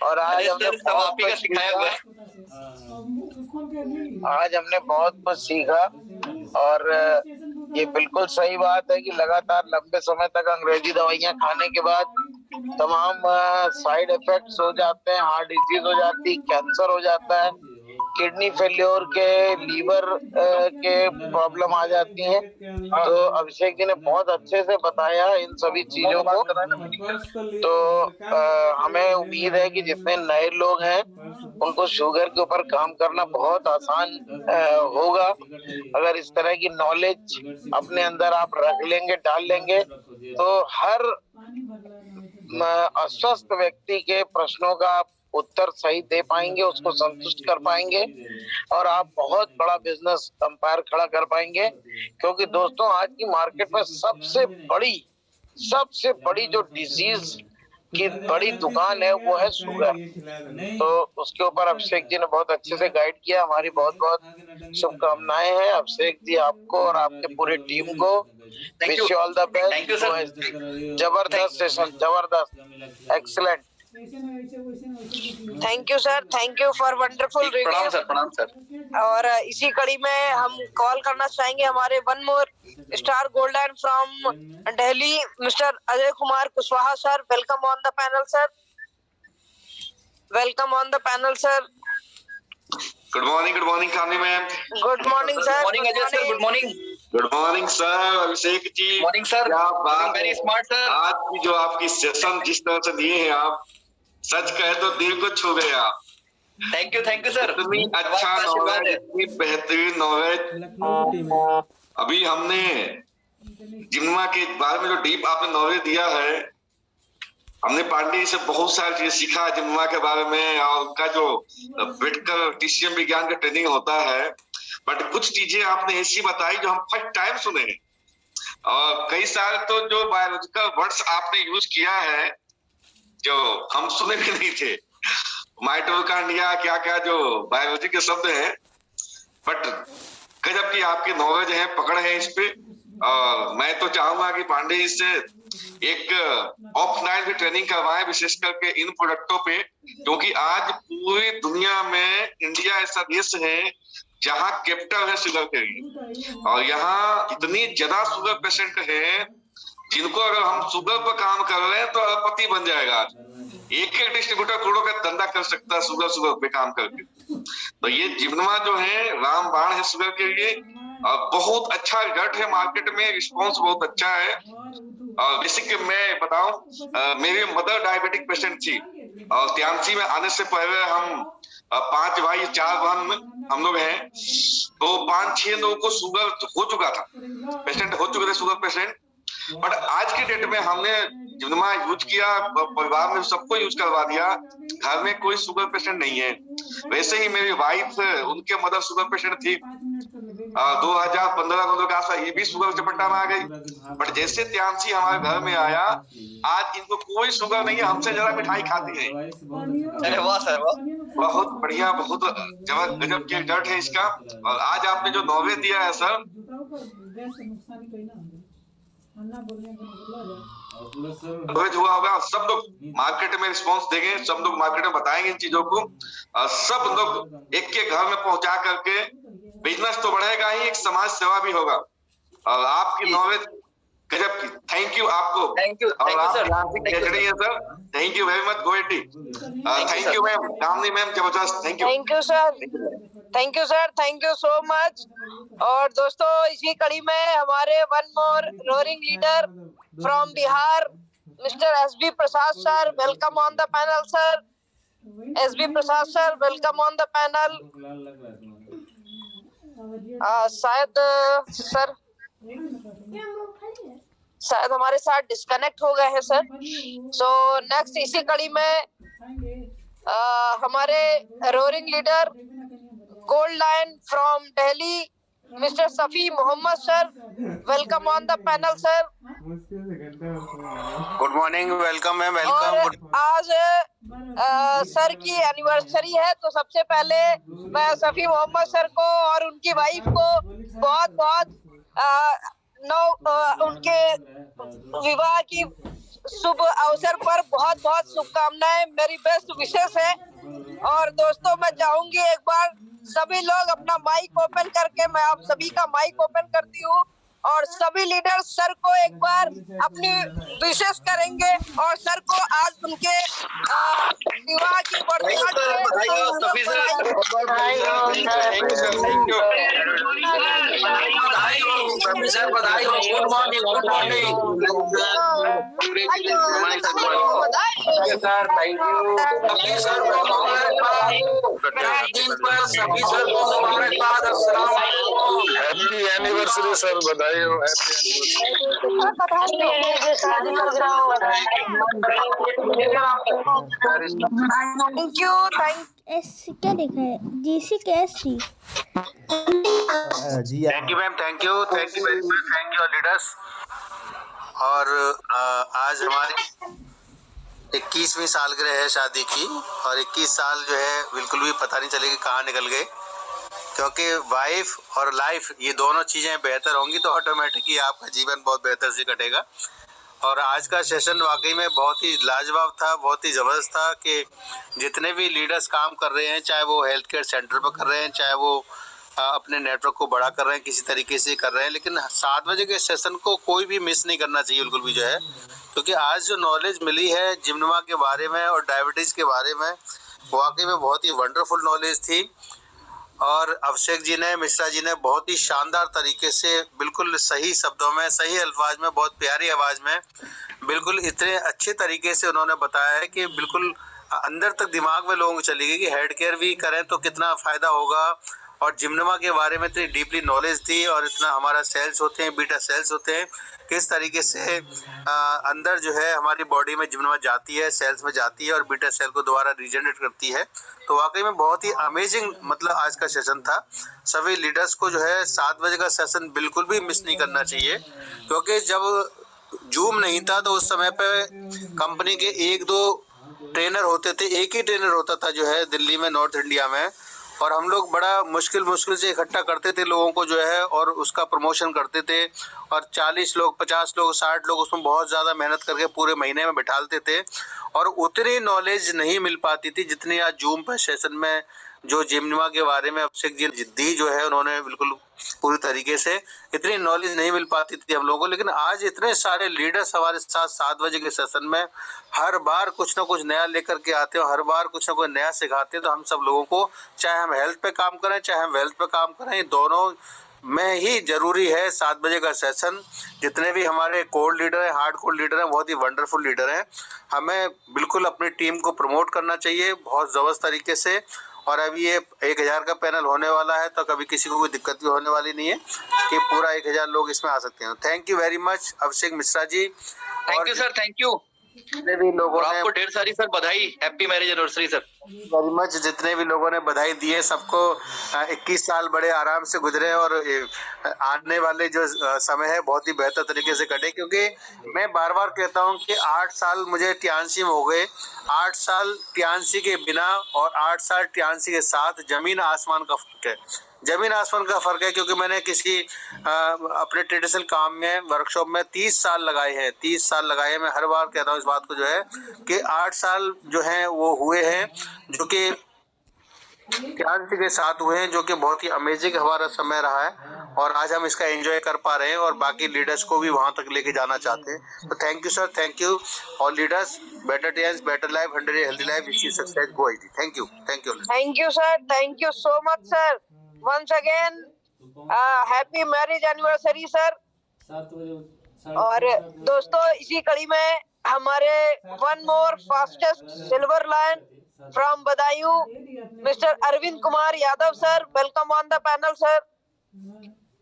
और आज हमने सब आप ही का सिखाया हुआ है। आज हमने बहुत कुछ सीखा और ये बिल्कुल सही बात है कि लगातार लंबे समय तक अंग्रेजी दवाइयां खाने के बाद तमाम साइड इफेक्ट्स हो जाते हैं, हार्ट डिजीज हो जाती, कैंसर हो जाता है, किडनी फेल्योर के, लीवर के प्रॉब्लम आ जाती है। तो अभिषेक जी ने बहुत अच्छे से बताया इन सभी चीजों को। तो हमें उम्मीद है कि जितने नए लोग हैं उनको शुगर के ऊपर काम करना बहुत आसान होगा अगर इस तरह की नॉलेज अपने अंदर आप रख लेंगे, डाल लेंगे तो हर अस्वस्थ व्यक्ति के प्रश्नों का आप उत्तर सही दे पाएंगे, उसको संतुष्ट कर पाएंगे और आप बहुत बड़ा बिजनेस अंपायर खड़ा कर पाएंगे। क्योंकि दोस्तों आज की मार्केट में सबसे बड़ी जो डिजीज की बड़ी दुकान है वो है शुगर। तो उसके ऊपर अभिषेक जी ने बहुत अच्छे से गाइड किया। हमारी बहुत बहुत शुभकामनाएं हैं अभिषेक जी आपको और आपके पूरी टीम को। Wish you all the best. जबरदस्त सेशन, जबरदस्त, excellent. Thank you sir, thank you for wonderful review. प्रणाम सर। और इसी कड़ी में हम कॉल करना चाहेंगे हमारे one more star golden from Delhi mister Ajay Kumar Kushwaha sir. Welcome on the panel sir, welcome on the panel sir. Good morning Kamini ma'am. Good morning sir. Morning Ajay sir, good morning. Good morning sir Abhishek ji. Morning sir. क्या बात, very smart sir. आज की जो आपकी session जिस तरह से दिए हैं आप, सच कहे तो दिल को छू गए आप। Thank you sir. इतनी अच्छा नॉलेज, इतनी बेहतरीन नॉलेज। अभी हमने जिम्मा के बारे में जो डीप आपने नॉलेज दिया है, हमने पांडे से बहुत सारी चीजें सीखा जिम्मा के बारे में और उनका जो मेडिकल टीसीएम विज्ञान का ट्रेनिंग होता है। बट कुछ चीजें आपने ऐसी बताई जो हम फर्स्ट टाइम सुने हैं और कई सारे तो जो बायोलॉजिकल वर्ड्स आपने यूज किया है जो हम सुने भी नहीं थे, माइटोकॉन्ड्रिया क्या क्या जो बायोलॉजी के शब्द हैं। बट गजब की आपकी नॉलेज है, पकड़ है इस पे। और मैं तो चाहूंगा कि पांडे जी से एक ऑफलाइन भी ट्रेनिंग करवाएं, विशेष करके इन प्रोडक्टों पे, क्योंकि आज पूरी दुनिया में इंडिया ऐसा देश है जहाँ कैपिटल है शुगर के लिए और यहाँ इतनी ज्यादा शुगर पेशेंट है जिनको अगर हम शुगर पर काम कर रहे हैं तो अरबपति बन जाएगा। एक डिस्ट्रीब्यूटर करोड़ों का धंधा कर सकता है शुगर पे काम करके। तो ये जिम्मा जो है रामबाण है शुगर के लिए और बहुत अच्छा रिजल्ट है, मार्केट में रिस्पॉन्स बहुत अच्छा है। और बेसिक मैं बताऊं, मेरी मदर डायबिटिक पेशेंट थी और त्यांसी में आने से पहले हम 5 भाई 4 बहन हम लोग हैं, तो 5-6 लोगों को शुगर हो चुका था, पेशेंट हो चुके थे शुगर पेशेंट। बट आज की डेट में हमने जिम्मा यूज किया, परिवार में सबको यूज करवा दिया, घर में कोई शुगर पेशेंट नहीं है। वैसे ही मेरी वाइफ, उनके मदर शुगर पेशेंट थी, 2015 को ये भी शुगर चपट्टा में आ गई। बट जैसे त्यांसी हमारे घर में आया, आज इनको कोई शुगर नहीं है, हमसे ज्यादा मिठाई खाती है। अरे वाह सर वाह, बहुत बढ़िया, बहुत गजब के रिजल्ट है इसका। और आज आपने जो नॉलेज दिया है सर, नॉलेज हुआ होगा, सब लोग मार्केट में रिस्पॉन्स देंगे, सब लोग मार्केट में बताएंगे इन चीजों को, सब लोग एक के घर में पहुंचा करके बिजनेस तो बढ़ेगा ही, एक समाज सेवा भी होगा। और आपकी नॉलेज गजब की, थैंक यू आपको। Thank you sir, thank you very much गोएटी। Thank you ma'am, Kamini ma'am, जबरदस्त, thank you. Thank you sir. Thank you sir, thank you so much. और दोस्तों इसी कड़ी में हमारे one more roaring leader from Bihar mister SB Prasad sir, welcome on the panel sir. SB Prasad sir, welcome on the panel. शायद शायद हमारे साथ डिस्कनेक्ट हो गए हैं सर। सो नेक्स्ट इसी कड़ी में हमारे roaring leader gold lion from Delhi mister Safi Mohammad sir, welcome on the panel sir. Good morning, welcome ma'am, और वेलकम। आज सर की एनिवर्सरी है, तो सबसे पहले मैं सफी मोहम्मद सर को और उनकी वाइफ को बहुत बहुत उनके विवाह की शुभ अवसर पर बहुत बहुत शुभकामनाएं, मेरी बेस्ट विशेष है। और दोस्तों मैं चाहूंगी एक बार सभी लोग अपना माइक ओपन करके, मैं आप सभी का माइक ओपन करती हूँ और सभी लीडर सर को एक बार अपनी विशेष करेंगे और सर को आज उनके विवाह की वर्षगांठ हैप्पी एनिवर्सरी सर, बधाई हो, थैंक यू। एस क्या लिखा है? जीसी के SC. Thank you ma'am, thank you very much, thank you leaders. और आज हमारी 21वीं सालगिरह है शादी की, और 21 साल जो है बिल्कुल भी पता नहीं चलेगी कहाँ निकल गए, क्योंकि वाइफ और लाइफ ये दोनों चीज़ें बेहतर होंगी तो ऑटोमेटिकली आपका जीवन बहुत बेहतर से कटेगा। और आज का सेशन वाकई में बहुत ही लाजवाब था, बहुत ही ज़बरदस्त था कि जितने भी लीडर्स काम कर रहे हैं, चाहे वो हेल्थ केयर सेंटर पर कर रहे हैं, चाहे वो अपने नेटवर्क को बड़ा कर रहे हैं, किसी तरीके से कर रहे हैं, लेकिन 7 बजे के सेशन को कोई भी मिस नहीं करना चाहिए बिल्कुल भी जो है, क्योंकि आज जो नॉलेज मिली है जिम्नोमा के बारे में और डायबिटीज़ के बारे में, वाकई में बहुत ही वंडरफुल नॉलेज थी। और अभिषेक जी ने, मिश्रा जी ने बहुत ही शानदार तरीके से, बिल्कुल सही शब्दों में, सही अल्फाज में, बहुत प्यारी आवाज़ में, बिल्कुल इतने अच्छे तरीके से उन्होंने बताया है कि बिल्कुल अंदर तक दिमाग में लोगों को चली गई कि हेड केयर भी करें तो कितना फ़ायदा होगा। और जिम्नोमा के बारे में इतनी डीपली नॉलेज थी, और इतना हमारा सेल्स होते हैं, बीटा सेल्स होते हैं, किस तरीके से अंदर जो है हमारी बॉडी में जिम्नोमा जाती है, सेल्स में जाती है और बीटा सेल को दोबारा रीजनरेट करती है। तो वाकई में बहुत ही अमेजिंग मतलब आज का सेशन था। सभी लीडर्स को जो है 7 बजे का सेशन बिल्कुल भी मिस नहीं करना चाहिए, क्योंकि जब जूम नहीं था तो उस समय पे कंपनी के 1-2 ट्रेनर होते थे, एक ही ट्रेनर होता था जो है दिल्ली में, नॉर्थ इंडिया में, और हम लोग बड़ा मुश्किल से इकट्ठा करते थे लोगों को जो है, और उसका प्रमोशन करते थे, और 40 लोग, 50 लोग, 60 लोग उसमें बहुत ज़्यादा मेहनत करके पूरे महीने में बिठाते थे, और उतनी नॉलेज नहीं मिल पाती थी जितनी आज जूम पर सेशन में जो जिम्नोमा के बारे में अभिषेक जी जिद्दी जो है उन्होंने बिल्कुल पूरी तरीके से, इतनी नॉलेज नहीं मिल पाती थी हम लोगों को। लेकिन आज इतने सारे लीडर्स हमारे साथ 7 बजे के सेशन में हर बार कुछ ना कुछ नया लेकर के आते हैं, हर बार कुछ ना कुछ नया सिखाते हैं। तो हम सब लोगों को, चाहे हम हेल्थ पे काम करें, चाहे हम वेल्थ पे काम करें, दोनों में ही जरूरी है 7 बजे का सेशन। जितने भी हमारे कोर लीडर हैं, हार्ड कोर लीडर हैं, बहुत ही वंडरफुल लीडर हैं, हमें बिल्कुल अपनी टीम को प्रमोट करना चाहिए बहुत ज़बरदस्त तरीके से। और अभी ये 1000 का पैनल होने वाला है, तो कभी किसी को कोई दिक्कत भी होने वाली नहीं है कि पूरा 1000 लोग इसमें आ सकते हैं। Thank you very much Abhishek Mishra ji. Thank you sir, thank you. जितने भी लोगों ने, आपको ढेर सारी सर बधाई, happy marriage anniversary sir. Very much, जितने भी लोगों ने बधाई दी है सबको 21 साल बड़े आराम से गुजरे, और आने वाले जो समय है बहुत ही बेहतर तरीके से कटे, क्योंकि मैं बार बार कहता हूं कि 8 साल मुझे टियानसी में हो गए, 8 साल टियानसी के बिना और 8 साल टियानसी के साथ जमीन आसमान का फर्क है, जमीन आसमान का फर्क है। क्योंकि मैंने किसी अपने ट्रेडिशनल काम में, वर्कशॉप में 30 साल लगाए हैं, 30 साल लगाए हैं। मैं हर बार कहता हूँ इस बात को जो है कि 8 साल जो हैं वो हुए हैं, जो कि ध्यान के साथ हुए हैं, जो कि बहुत ही अमेजिंग हमारा समय रहा है और आज हम इसका एंजॉय कर पा रहे हैं और बाकी लीडर्स को भी वहां तक लेके जाना चाहते हैं। तो thank you sir, thank you all leaders. Better days, better life, 100 healthy life, wish you success, go ahead. Thank you, thank you. Thank you sir, thank you so much sir. Once again happy marriage anniversary sir. और दोस्तों इसी कड़ी में हमारे one more fastest silver line from Budaun mister Arvind Kumar Yadav sir, welcome on the panel sir.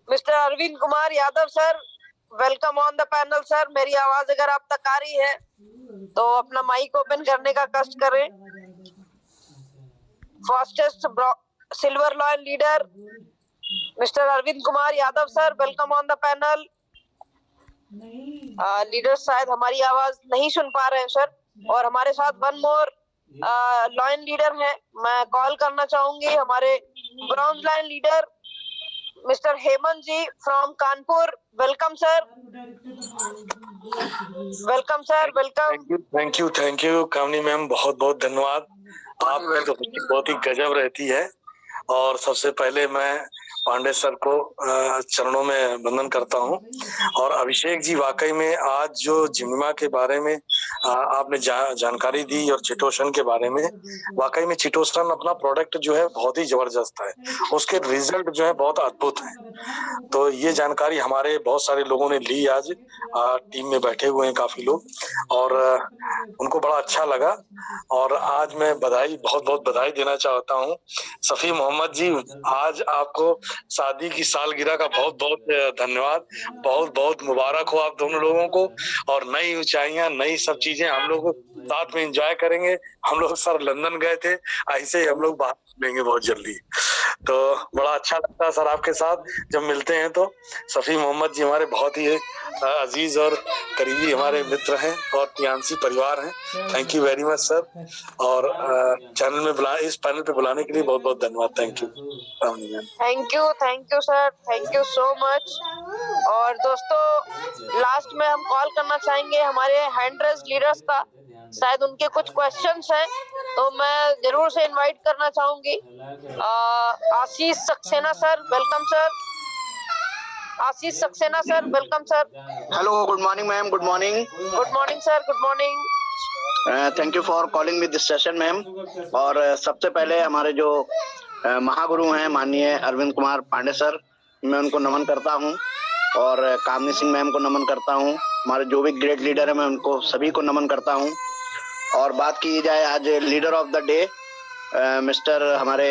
Mister Arvind Kumar Yadav sir, welcome on the panel sir. मेरी आवाज अगर आप तक आ रही है तो अपना माइक ओपन करने का कष्ट करें। Fastest silver line leader mister Arvind Kumar Yadav sir, welcome on the panel. Leaders शायद हमारी आवाज नहीं सुन पा रहे हैं सर। और हमारे साथ वन मोर लाइन लीडर है, मैं कॉल करना चाहूंगी हमारे bronze line leader mister Hemant ji from Kanpur. Welcome sir, welcome sir, welcome. Thank you Kamini ma'am, बहुत बहुत धन्यवाद। आपकी तो बहुत ही गजब रहती है। और सबसे पहले मैं पांडे सर को चरणों में वंदन करता हूं। और अभिषेक जी, वाकई में आज जो जिम्मा के बारे में आपने जानकारी दी और चिटोसन के बारे में, वाकई में चिटोसन अपना प्रोडक्ट जो है बहुत ही जबरदस्त है, उसके रिजल्ट जो है बहुत अद्भुत हैं। तो ये जानकारी हमारे बहुत सारे लोगों ने ली आज, टीम में बैठे हुए हैं काफी लोग, और उनको बड़ा अच्छा लगा। और आज मैं बहुत बहुत बधाई देना चाहता हूँ सफी मोहम्मद जी, आज आपको शादी की सालगिरह का बहुत बहुत धन्यवाद। बहुत बहुत मुबारक हो आप दोनों लोगों को, और नई ऊंचाइयां, नई सब चीजें हम लोग साथ में एंजॉय करेंगे। हम लोग सर लंदन गए थे, ऐसे ही हम लोग बाहर मिलेंगे बहुत जल्दी। तो बड़ा अच्छा लगता है सर आपके साथ जब मिलते हैं। तो सफी मोहम्मद जी हमारे बहुत ही अजीज और करीबी हमारे मित्र हैं और पियांसी परिवार हैं। Thank you very much sir. और चैनल में इस पैनल पे बुलाने के लिए बहुत बहुत धन्यवाद। Thank you, thank you sir, thank you so much. और दोस्तों लास्ट में हम कॉल करना चाहेंगे हमारे हैंड रेज लीडर्स का, शायद उनके कुछ क्वेश्चंस हैं तो मैं जरूर से इनवाइट करना चाहूंगी। Ashish Saxena sir, welcome sir. Ashish Saxena sir, welcome sir. Hello, good morning ma'am, good morning. Good morning sir, good morning. Thank you for calling with this session ma'am. और सबसे पहले हमारे जो महागुरु हैं माननीय अरविंद कुमार पांडे सर, मैं उनको नमन करता हूं। और कामनी सिंह मैम को नमन करता हूं। हमारे जो भी ग्रेट लीडर है मैं उनको सभी को नमन करता हूं। और बात की जाए आज leader of the day mister हमारे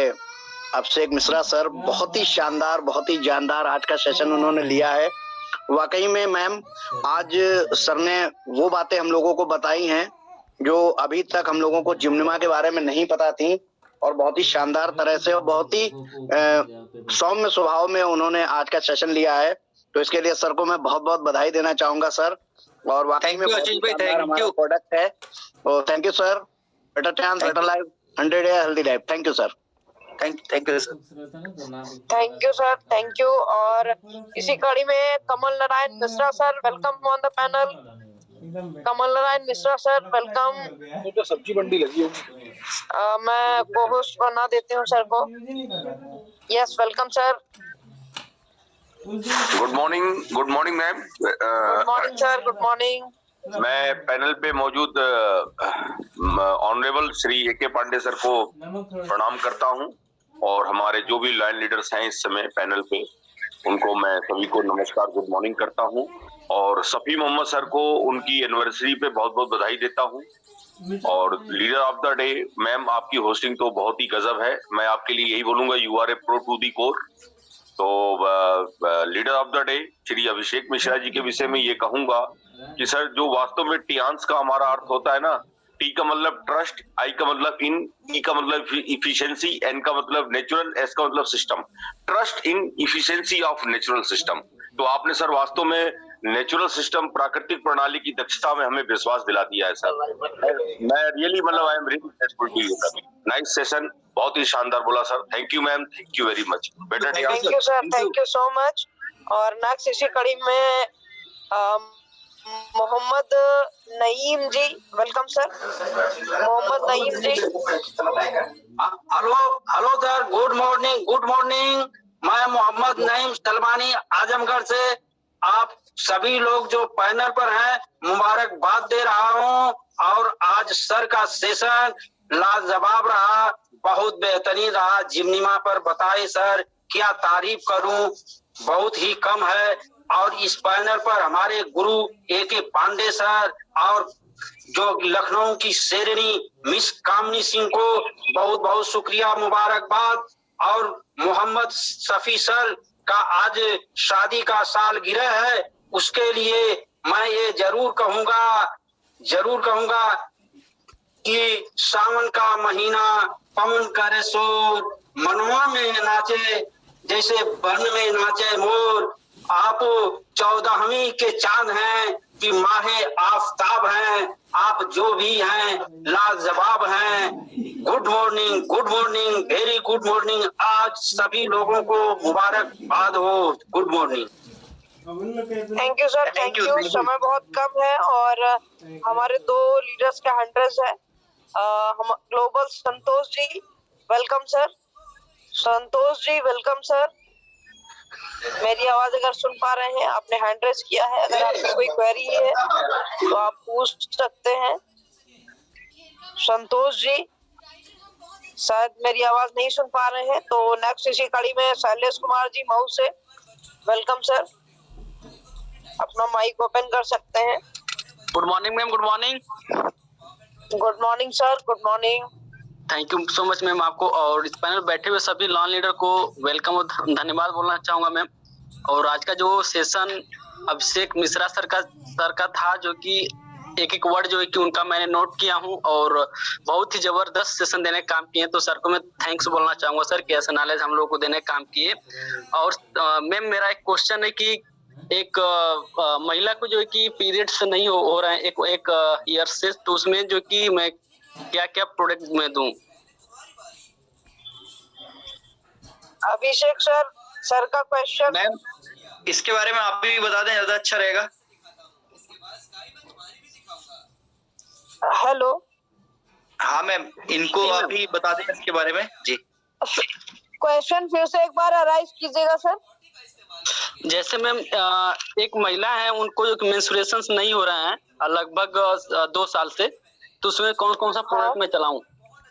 अभिषेक मिश्रा सर, बहुत ही शानदार, बहुत ही जानदार आज का सेशन उन्होंने लिया है। वाकई में मैम आज सर ने वो बातें हम लोगों को बताई हैं जो अभी तक हम लोगों को जिम्मा के बारे में नहीं पता थी, और बहुत ही शानदार तरह से और बहुत ही सौम्य स्वभाव में उन्होंने आज का सेशन लिया है। तो इसके लिए सर को मैं बहुत बहुत बधाई देना चाहूंगा सर। और वाकई में हमारा प्रोडक्ट है। तो thank you sir. Better chance, better life, 100 day healthy life. Thank you sir. Thank you sir. Thank you sir, thank you. और इसी कड़ी में Kamal Narayan Mishra sir, welcome on the panel. Kamal Narayan Mishra sir, welcome. तो सब्जी मंडी लगी है। मैं को होस्ट बना देती हूँ सर को। Yes, welcome sir. Good morning ma'am. Good morning sir, good morning. मैं पैनल पे मौजूद honourable Shri A K. Pande sir को प्रणाम करता हूं, और हमारे जो भी लाइन लीडर्स हैं इस समय पैनल पे, उनको मैं सभी को नमस्कार, गुड मॉर्निंग करता हूं। और सफी मोहम्मद सर को उनकी एनिवर्सरी पे बहुत बहुत बधाई देता हूं। और leader of the day ma'am, आपकी होस्टिंग तो बहुत ही गजब है। मैं आपके लिए यही बोलूंगा, you are a pro to the core. तो leader of the day Shri Abhishek Mishra ji के विषय में ये कहूंगा कि सर, जो वास्तव में टियांस का हमारा अर्थ होता है ना, टी का मतलब ट्रस्ट, आई का मतलब इन, ई का मतलब इफिशिएंसी, एन का मतलब नेचुरल, एस का मतलब system. Trust in efficiency of natural system. तो आपने सर वास्तव में नेचुरल सिस्टम, प्राकृतिक प्रणाली की दक्षता में हमें विश्वास दिला दिया है सर। मैं रियली मतलब I am really grateful to you sir. Nice session, बहुत ही शानदार बोला sir. Thank you ma'am, thank you very much. Better day. Thank you sir, thank you so much. और नेक्स्ट इसी कड़ी में Mohammed Naeem ji, welcome sir. Mohammed Naeem ji. Hello sir, good morning. मैं मोहम्मद नईम सलमानी आजमगढ़ से आप सभी लोग जो पैनल पर हैं मुबारकबाद दे रहा हूं। और आज सर का सेशन लाजवाब रहा, बहुत बेहतरीन रहा। जिम्निमा पर बताए सर, क्या तारीफ करूं, बहुत ही कम है। और इस पैनल पर हमारे गुरु A.K. पांडे सर और जो लखनऊ की शेरनी मिस कामनी सिंह को बहुत बहुत शुक्रिया, मुबारकबाद। और मोहम्मद शफी सर का आज शादी का सालगिरह है, उसके लिए मैं ये जरूर कहूंगा कि सावन का महीना पवन करे शोर, मनवा में नाचे जैसे वन में नाचे मोर। आप 14वीं के चांद हैं कि माहे आफताब हैं, आप जो भी हैं लाजवाब हैं। Good morning, very good morning. आज सभी लोगों को मुबारकबाद हो। Good morning. Thank you sir, thank you. समय बहुत कम है और हमारे 2 लीडर्स का 100 है। हम global Santosh ji, welcome sir. Santosh ji, welcome sir. मेरी आवाज अगर सुन पा रहे हैं, आपने हैंड रेज किया है, अगर आपकी कोई क्वेरी है तो आप पूछ सकते हैं। संतोष जी शायद मेरी आवाज नहीं सुन पा रहे हैं, तो नेक्स्ट इसी कड़ी में शैलेश कुमार जी मऊ से, वेलकम सर। अपना माइक ओपन कर सकते हैं। Good morning ma'am, good morning. Good morning sir, good morning. Thank you so much ma'am आपको, और इस पैनल बैठे हुए सभी लॉन लीडर को वेलकम और धन्यवाद बोलना चाहूंगा मैम। और आज का जो सेशन अभिषेक मिश्रा सर का था, जो कि एक वर्ड जो है कि उनका मैंने नोट किया हूं और बहुत ही जबरदस्त सेशन देने का काम किए। तो सर को मैं थैंक्स बोलना चाहूंगा सर, कि ऐसा नॉलेज हम लोग को देने का काम किए। और मैम मेरा एक क्वेश्चन है कि एक महिला को जो है कि पीरियड्स नहीं हो रहे हैं एक ईयर से, तो उसमें जो कि मैं क्या प्रोडक्ट में दूं? अभिषेक सर का क्वेश्चन। मैम इसके बारे में आप भी बता दें, ज्यादा अच्छा रहेगा। हेलो। हाँ मैम, इनको आप भी बता दें इसके बारे में जी। क्वेश्चन फिर से एक बार अराइज कीजिएगा सर। जैसे मैम एक महिला है, उनको जो मेंस्ट्रुएशन नहीं हो रहा है लगभग 2 साल से, तो उसमें कौन सा प्रोडक्ट में चलाऊं?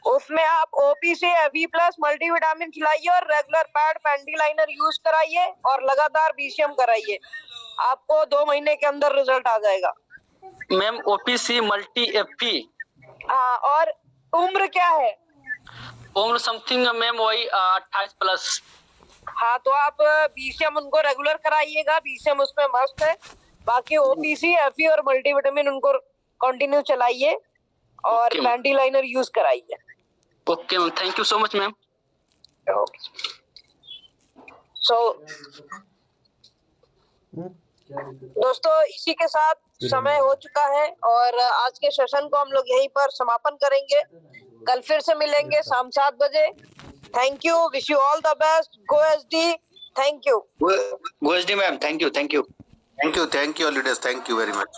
उसमें आप OPC FE+ मल्टीविटामिन खिलाइए और regular pad panty liner use कराइए और लगातार BCM कराइए। आपको 2 महीने के अंदर रिजल्ट आ जाएगा। Ma'am OPC multi FE। हाँ, और उम्र क्या है? उम्र समथिंग मैम वही 28+। हाँ, तो आप BCM उनको रेगुलर कराइएगा, BCM उसमें मस्त है। बाकी OPC FE और मल्टीविटामिन उनको कंटिन्यू चलाइए और पैंटी लाइनर यूज कराइए। Okay ma'am, thank you so much ma'am. दोस्तों इसी के साथ समय हो चुका है और आज के सेशन को हम लोग यहीं पर समापन करेंगे। कल फिर से मिलेंगे शाम 7 बजे। Thank you, wish you all the best. Go SD, thank you. Go SD ma'am, thank you leaders, thank you very much.